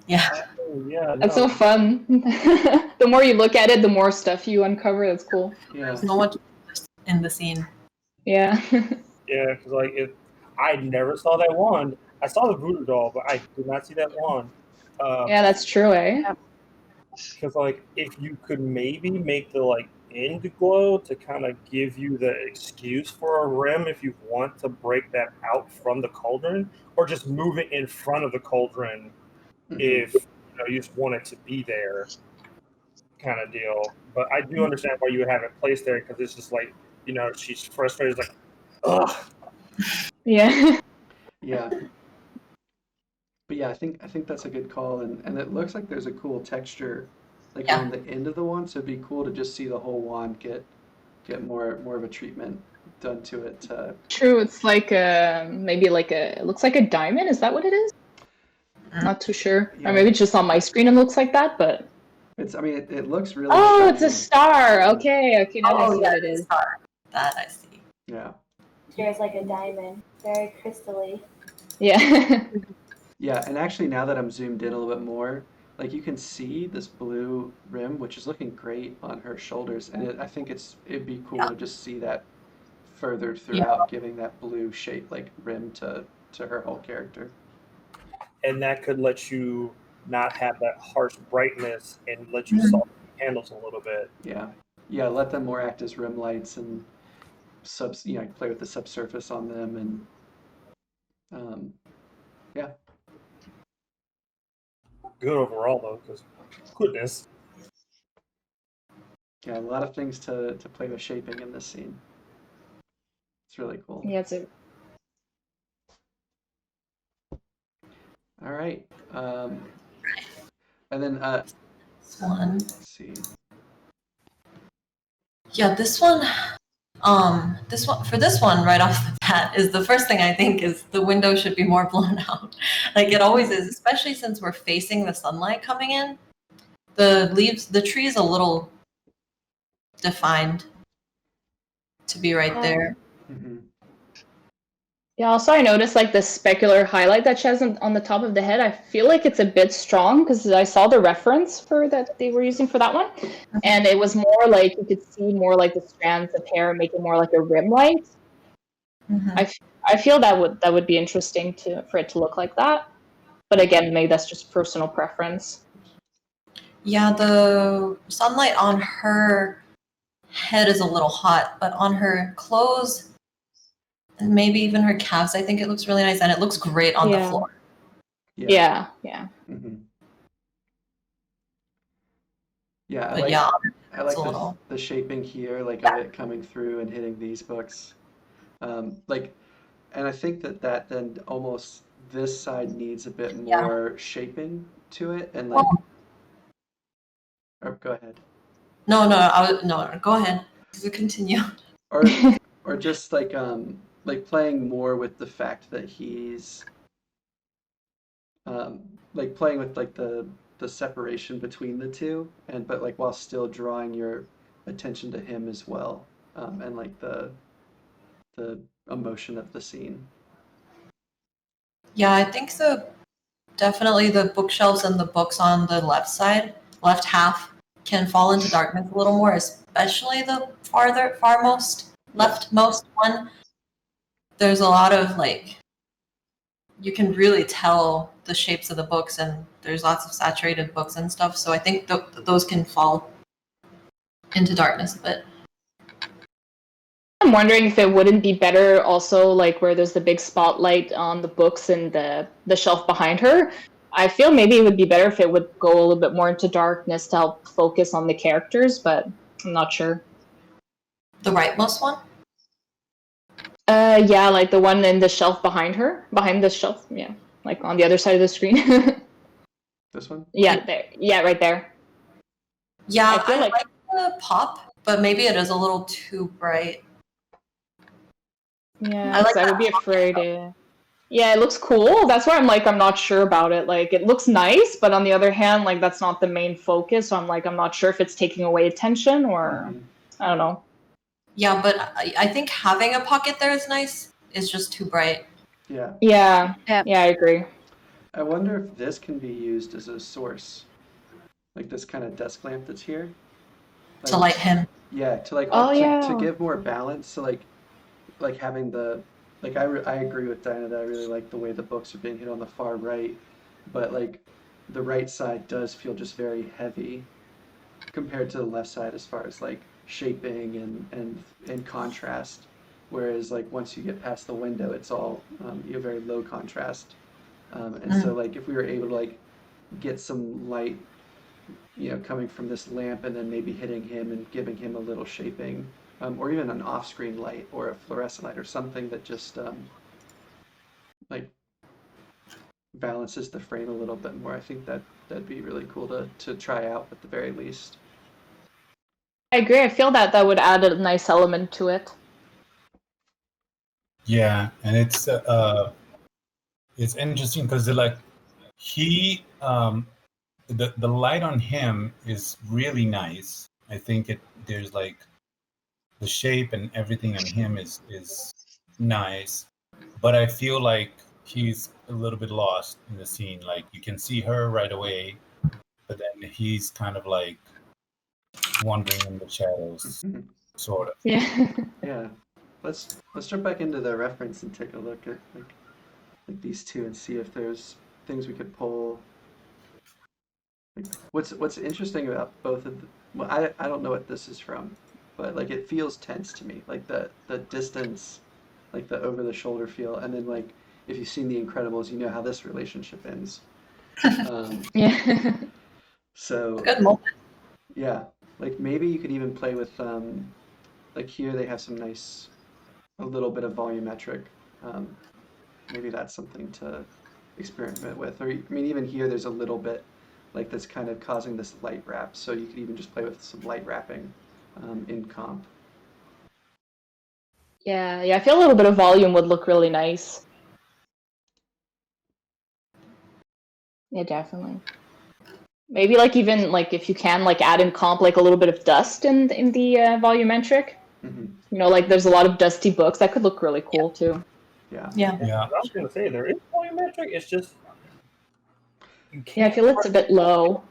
Speaker 3: Yeah.
Speaker 7: Oh, yeah,
Speaker 2: That's so fun. The more you look at it, the more stuff you uncover. That's cool.
Speaker 1: Yeah.
Speaker 3: There's no one in the scene.
Speaker 2: Yeah.
Speaker 7: Yeah, because like I never saw that wand. I saw the voodoo doll, but I did not see that wand.
Speaker 2: Yeah, that's true, eh?
Speaker 7: Because like if you could maybe make the like end glow to kind of give you the excuse for a rim if you want to break that out from the cauldron, or just move it in front of the cauldron if you just want it to be there, kind of deal. But I do understand why you would have it placed there, because it's just like she's frustrated, like, ugh.
Speaker 2: Yeah.
Speaker 1: Yeah. But yeah, I think that's a good call, and it looks like there's a cool texture like on the end of the wand, so it'd be cool to just see the whole wand get more of a treatment done to it.
Speaker 2: True, it's like maybe like it looks like a diamond. Is that what it is? Not too sure.
Speaker 1: Yeah.
Speaker 2: Or maybe just on my screen it looks like that, but
Speaker 1: it looks really
Speaker 2: oh,
Speaker 1: shiny.
Speaker 2: it's a star. Okay, now I see what it is.
Speaker 3: Star. That I see.
Speaker 1: Yeah.
Speaker 6: There's like a diamond, very crystally.
Speaker 2: Yeah.
Speaker 1: Yeah, and actually now that I'm zoomed in a little bit more, like you can see this blue rim, which is looking great on her shoulders, and I think it'd be cool to just see that further throughout, giving that blue shape like rim to her whole character.
Speaker 7: And that could let you not have that harsh brightness and let you soften the candles a little bit.
Speaker 1: Yeah, let them more act as rim lights and play with the subsurface on them, and yeah.
Speaker 7: Good overall though, because goodness.
Speaker 1: Yeah, a lot of things to play with shaping in this scene. It's really cool.
Speaker 2: Yeah, it's a
Speaker 1: All right. And then
Speaker 3: This one.
Speaker 1: let's see.
Speaker 3: Yeah, this one for this one right off the bat is the first thing I think is the window should be more blown out. Like it always is, especially since we're facing the sunlight coming in. The tree is a little defined to be right there.
Speaker 1: Mm-hmm.
Speaker 2: Yeah, also I noticed like the specular highlight that she has on the top of the head. I feel like it's a bit strong because I saw the reference for that they were using for that one. And it was more like you could see more like the strands of hair making more like a rim light. I feel that would be interesting for it to look like that. But again, maybe that's just personal preference.
Speaker 3: Yeah, the sunlight on her head is a little hot, but on her clothes and maybe even her calves, I think it looks really nice, and it looks great on the floor.
Speaker 2: Yeah.
Speaker 1: Mm-hmm. Yeah, I like the shaping here, like of it coming through and hitting these books. And I think that then almost this side needs a bit more shaping to it, and like. Or go ahead.
Speaker 3: No, go ahead. Continue.
Speaker 1: Or just like playing more with the fact that he's like playing with like the separation between the two, but like while still drawing your attention to him as well, and like the emotion of the scene.
Speaker 3: Yeah, I think definitely the bookshelves and the books on the left half can fall into darkness a little more, especially the farmost leftmost one. There's a lot of like, you can really tell the shapes of the books, and there's lots of saturated books and stuff. So I think those can fall into darkness a bit.
Speaker 2: I'm wondering if it wouldn't be better also like where there's the big spotlight on the books and the shelf behind her. I feel maybe it would be better if it would go a little bit more into darkness to help focus on the characters, but I'm not sure.
Speaker 3: The rightmost one?
Speaker 2: Yeah, like the one in the shelf behind her, behind the shelf. Yeah, like on the other side of the screen.
Speaker 1: This one?
Speaker 2: Yeah, there. Yeah, right there.
Speaker 3: Yeah,
Speaker 2: I feel
Speaker 3: I
Speaker 2: like-
Speaker 3: like the pop, but maybe it is a little too bright.
Speaker 2: Yeah,
Speaker 3: I like
Speaker 2: I would
Speaker 3: that
Speaker 2: be
Speaker 3: pocket,
Speaker 2: afraid.
Speaker 3: though.
Speaker 2: Yeah, it looks cool. That's why I'm like, I'm not sure about it. Like, it looks nice, but on the other hand, like that's not the main focus. So I'm like, I'm not sure if it's taking away attention or
Speaker 1: Mhm.
Speaker 2: I don't know.
Speaker 3: Yeah, but I think having a pocket there is nice. It's just too bright.
Speaker 1: Yeah.
Speaker 2: Yeah,
Speaker 4: Yeah.
Speaker 2: yeah, I agree.
Speaker 1: I wonder if this can be used as a source, like this kind of desk lamp that's here.
Speaker 3: To light him.
Speaker 1: Yeah, to like
Speaker 2: Oh,
Speaker 1: to
Speaker 2: yeah.
Speaker 1: give more balance. So like having the like I agree with Diana that I really like the way the books are being hit on the far right, but like the right side does feel just very heavy compared to the left side as far as like shaping and contrast. Whereas like once you get past the window, it's all you have very low contrast. And so like if we were able to like get some light, you know, coming from this lamp and then maybe hitting him and giving him a little shaping, or even an off-screen light or a fluorescent light or something that just like balances the frame a little bit more. I think that'd be really cool to try out at the very least.
Speaker 2: I agree. I feel that would add a nice element to it.
Speaker 10: Yeah, and it's interesting because like he the light on him is really nice. I think there's like the shape and everything on him is nice, but I feel like he's a little bit lost in the scene. Like you can see her right away, but then he's kind of like wandering in the shadows, sort of.
Speaker 2: Yeah.
Speaker 1: Yeah, let's jump back into the reference and take a look at like these two and see if there's things we could pull. Like, what's interesting about both of the, well, I don't know what this is from, but like it feels tense to me, like the distance, like the over the shoulder feel, and then like if you've seen The Incredibles, you know how this relationship ends.
Speaker 2: Yeah.
Speaker 1: So
Speaker 3: Good moment.
Speaker 1: yeah, like maybe you could even play with like here they have some nice a little bit of volumetric. Maybe that's something to experiment with. Or I mean, even here there's a little bit like that's kind of causing this light wrap. So you could even just play with some light wrapping in comp.
Speaker 2: Yeah, I feel a little bit of volume would look really nice. Yeah, definitely. Maybe like even like if you can like add in comp like a little bit of dust in the volumetric.
Speaker 1: Mm-hmm.
Speaker 2: You know, like there's a lot of dusty books that could look really cool too.
Speaker 1: Yeah.
Speaker 3: Yeah.
Speaker 7: I was gonna say there is volumetric. It's just you
Speaker 2: Yeah, I
Speaker 7: can't
Speaker 2: feel it's a bit low.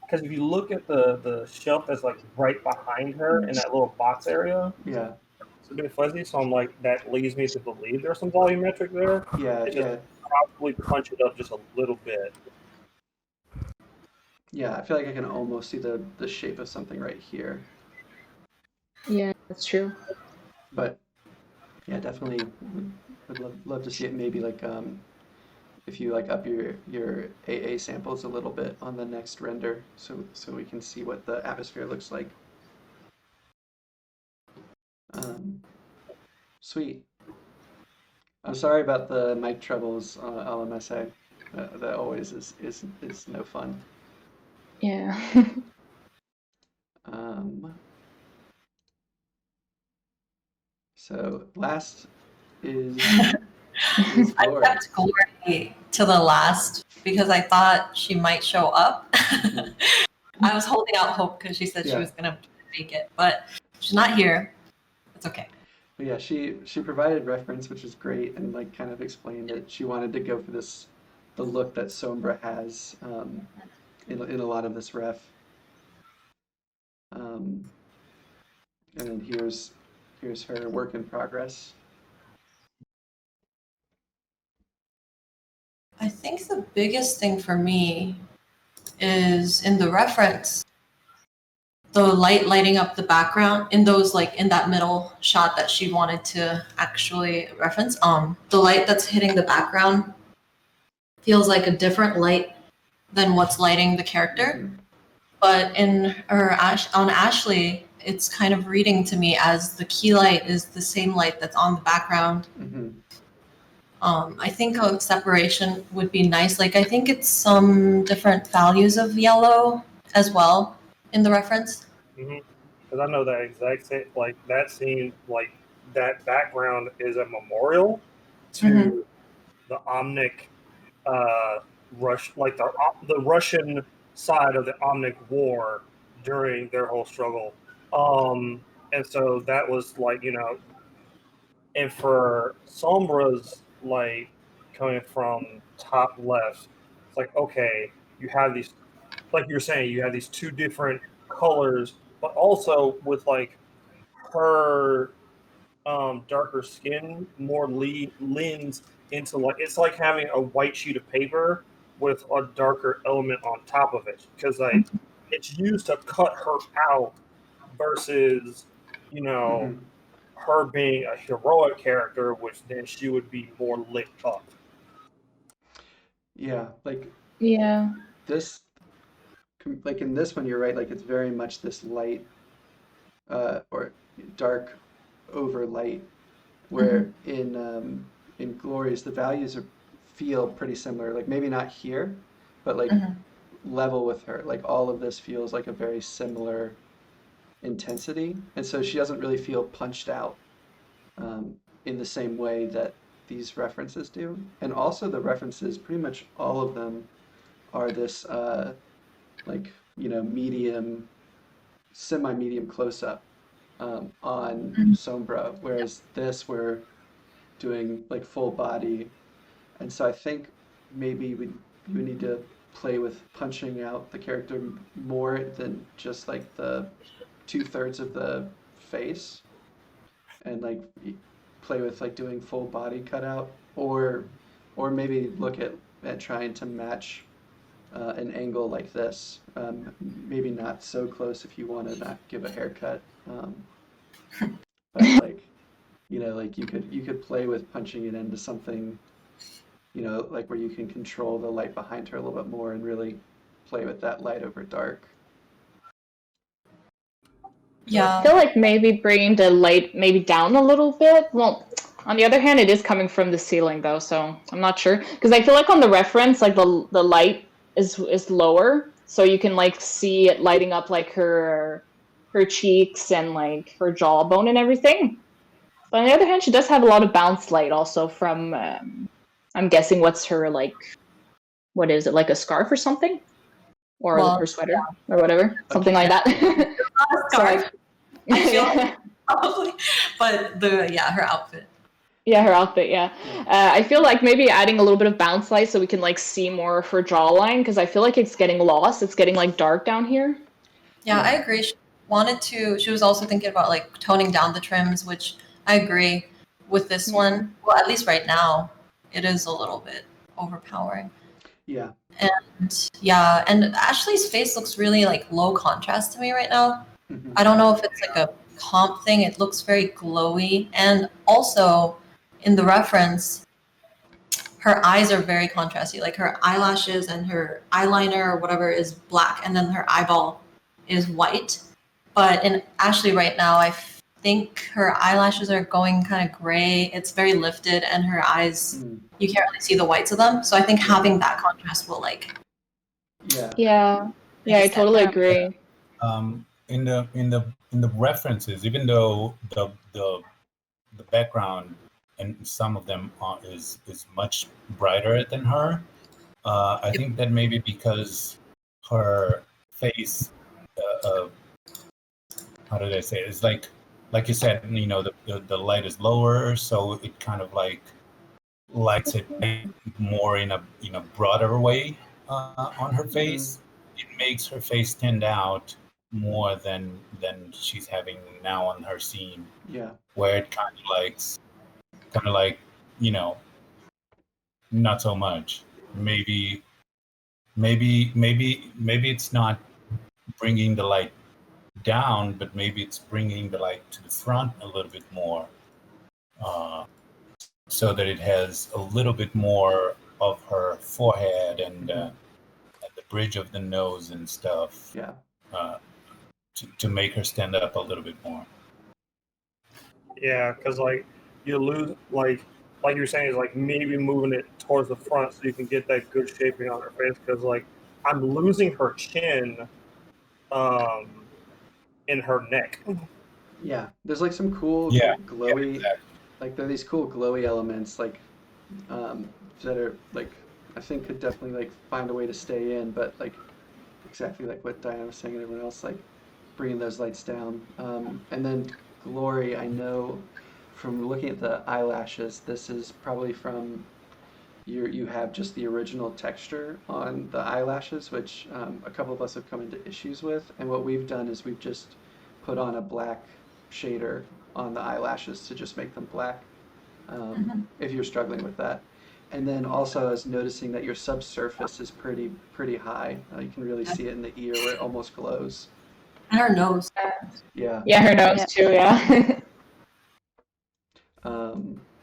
Speaker 7: because if you look at the shelf that's like right behind her in that little box area,
Speaker 1: Yeah.
Speaker 7: it's a bit fuzzy. So I'm like that leads me to believe there's some volumetric there.
Speaker 1: Yeah.
Speaker 7: It's just
Speaker 1: Yeah.
Speaker 7: probably punch it up just a little bit.
Speaker 1: Yeah. I feel like I can almost see the shape of something right here.
Speaker 2: Yeah, that's true.
Speaker 1: But yeah, definitely would love to see it. Maybe like if you like up your AA samples a little bit on the next render, so we can see what the atmosphere looks like. Sweet. I'm sorry about the mic troubles, LMSA. That always is no fun.
Speaker 2: Yeah.
Speaker 1: So last is
Speaker 3: I
Speaker 1: Flora.
Speaker 3: kept Glory to the last because I thought she might show up. I was holding out hope because she said she was gonna make it, but she's not here. It's okay.
Speaker 1: But yeah, she provided reference, which is great, and like kind of explained that she wanted to go for the look that Sombra has in a lot of this ref. And then here's her work in progress.
Speaker 3: I think the biggest thing for me is in the reference, the light lighting up the background in those like in that middle shot that she wanted to actually reference. The light that's hitting the background feels like a different light than what's lighting the character.
Speaker 1: Mm-hmm.
Speaker 3: But on Ashley, it's kind of reading to me as the key light is the same light that's on the background.
Speaker 1: Mm-hmm.
Speaker 3: I think a separation would be nice. Like, I think it's some different values of yellow as well in the reference.
Speaker 7: Because I know that exact same, like that scene, like that background is a memorial to the Omnic like the Russian side of the Omnic War during their whole struggle. And so that was like, and for Sombra's light coming from top left, it's like, okay, you have these, like you're saying, you have these two different colors, but also with like her darker skin more leans into like, it's like having a white sheet of paper with a darker element on top of it, because like it's used to cut her out versus
Speaker 1: Mm-hmm.
Speaker 7: her being a heroic character, which then she would be more lit up.
Speaker 1: Yeah, like
Speaker 2: Yeah.
Speaker 1: this, like in this one, you're right. Like it's very much this light, or dark over light. Where in Glories, the values feel pretty similar. Like maybe not here, but like level with her. Like all of this feels like a very similar intensity, and so she doesn't really feel punched out in the same way that these references do. And also the references, pretty much all of them are this like medium, semi-medium close-up on Sombra, whereas this we're doing like full body, and so I think maybe we need to play with punching out the character more than just like the 2/3 of the face, and like play with like doing full body cutout, or maybe look at trying to match an angle like this. Maybe not so close if you want to not give a haircut, but like like you could play with punching it into something, like where you can control the light behind her a little bit more and really play with that light over dark.
Speaker 3: Yeah.
Speaker 2: I feel like maybe bringing the light maybe down a little bit. Well, on the other hand, it is coming from the ceiling though, so I'm not sure. Because I feel like on the reference, like the light is lower, so you can like see it lighting up like her cheeks and like her jawbone and everything. But on the other hand, she does have a lot of bounce light also from. I'm guessing what's her like. What is it, like a scarf or something, or her sweater or whatever, something like that.
Speaker 3: Not a scarf. I feel
Speaker 2: Yeah.
Speaker 3: probably, but her outfit.
Speaker 2: Yeah, her outfit. Yeah, I feel like maybe adding a little bit of bounce light so we can like see more of her jawline, because I feel like it's getting lost. It's getting like dark down here.
Speaker 3: Yeah, I agree. She was also thinking about like toning down the trims, which I agree with this one. Well, at least right now, it is a little bit overpowering.
Speaker 1: Yeah.
Speaker 3: And Ashley's face looks really like low contrast to me right now.
Speaker 1: Mm-hmm.
Speaker 3: I don't know if it's like a comp thing. It looks very glowy, and also in the reference, her eyes are very contrasty. Like her eyelashes and her eyeliner or whatever is black, and then her eyeball is white. But in Ashley right now, I think her eyelashes are going kind of gray. It's very lifted, and her eyes, you can't really see the whites of them. So I think having that contrast will like.
Speaker 2: Yeah, I totally agree.
Speaker 10: In the references, even though the background and some of them is much brighter than her, I think that maybe because her face, how did I say it? It's like you said, the light is lower, so it kind of like lights it more in a broader way on her face. It makes her face stand out more than she's having now on her scene.
Speaker 1: Yeah.
Speaker 10: Where it kind of like not so much. Maybe it's not bringing the light down, but maybe it's bringing the light to the front a little bit more, so that it has a little bit more of her forehead and the bridge of the nose and stuff.
Speaker 1: Yeah.
Speaker 10: to make her stand up a little bit more.
Speaker 7: Yeah, because like you lose like you're saying is like maybe moving it towards the front so you can get that good shaping on her face. Because like I'm losing her chin, in her neck.
Speaker 1: Yeah, there's like some cool
Speaker 10: Yeah,
Speaker 1: glowy,
Speaker 10: exactly.
Speaker 1: like there are these cool glowy elements like um, that are like I think could definitely like find a way to stay in, but like exactly like what Diana was saying and everyone else, like bringing those lights down. And then Glory, I know from looking at the eyelashes, this is probably from you have just the original texture on the eyelashes, which a couple of us have come into issues with. And what we've done is we've just put on a black shader on the eyelashes to just make them black, if you're struggling with that. And then also I was noticing that your subsurface is pretty high. You can really see it in the ear where it almost glows.
Speaker 3: And her nose.
Speaker 1: Yeah.
Speaker 2: Yeah, her nose
Speaker 4: Yeah.
Speaker 2: too. Yeah.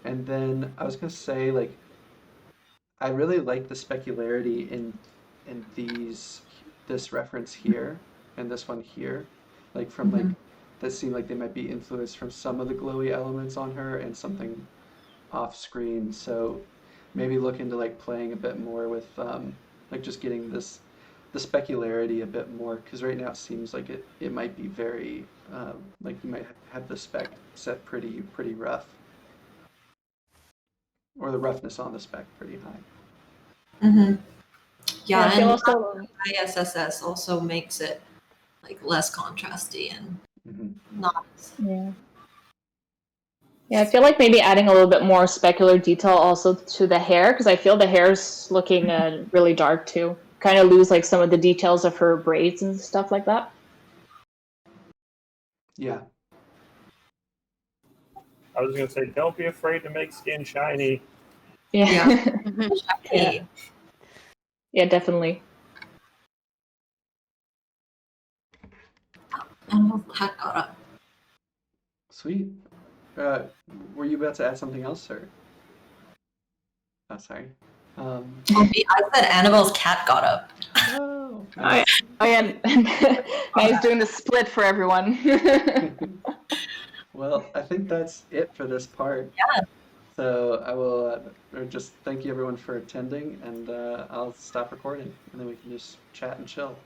Speaker 1: And then I was gonna say like I really like the specularity in this reference here and this one here, like from like that seem like they might be influenced from some of the glowy elements on her and something off screen. So maybe look into like playing a bit more with like just getting the specularity a bit more because right now it seems like it might be very like you might have the spec set pretty rough or the roughness on the spec pretty high.
Speaker 3: Mm-hmm.
Speaker 2: Yeah, I
Speaker 3: Yeah,
Speaker 2: feel
Speaker 3: and
Speaker 2: also.
Speaker 3: ISSS also makes it like less contrasty and
Speaker 1: Mm-hmm.
Speaker 3: not.
Speaker 2: Yeah. Yeah, I feel like maybe adding a little bit more specular detail also to the hair because I feel the hair's looking really dark too. Kind of lose like some of the details of her braids and stuff like that.
Speaker 1: Yeah.
Speaker 7: I was gonna say, don't be afraid to make skin shiny.
Speaker 2: Yeah.
Speaker 3: Yeah.
Speaker 2: Yeah. Yeah, definitely.
Speaker 3: And cat got up.
Speaker 1: Sweet. Were you about to add something else, or? Oh, sorry.
Speaker 3: I said Annabelle's cat got up.
Speaker 1: Oh,
Speaker 2: I
Speaker 1: nice.
Speaker 2: am. Now he's doing the split for everyone.
Speaker 1: Well, I think that's it for this part.
Speaker 3: Yeah.
Speaker 1: So I will just thank you everyone for attending, and I'll stop recording, and then we can just chat and chill.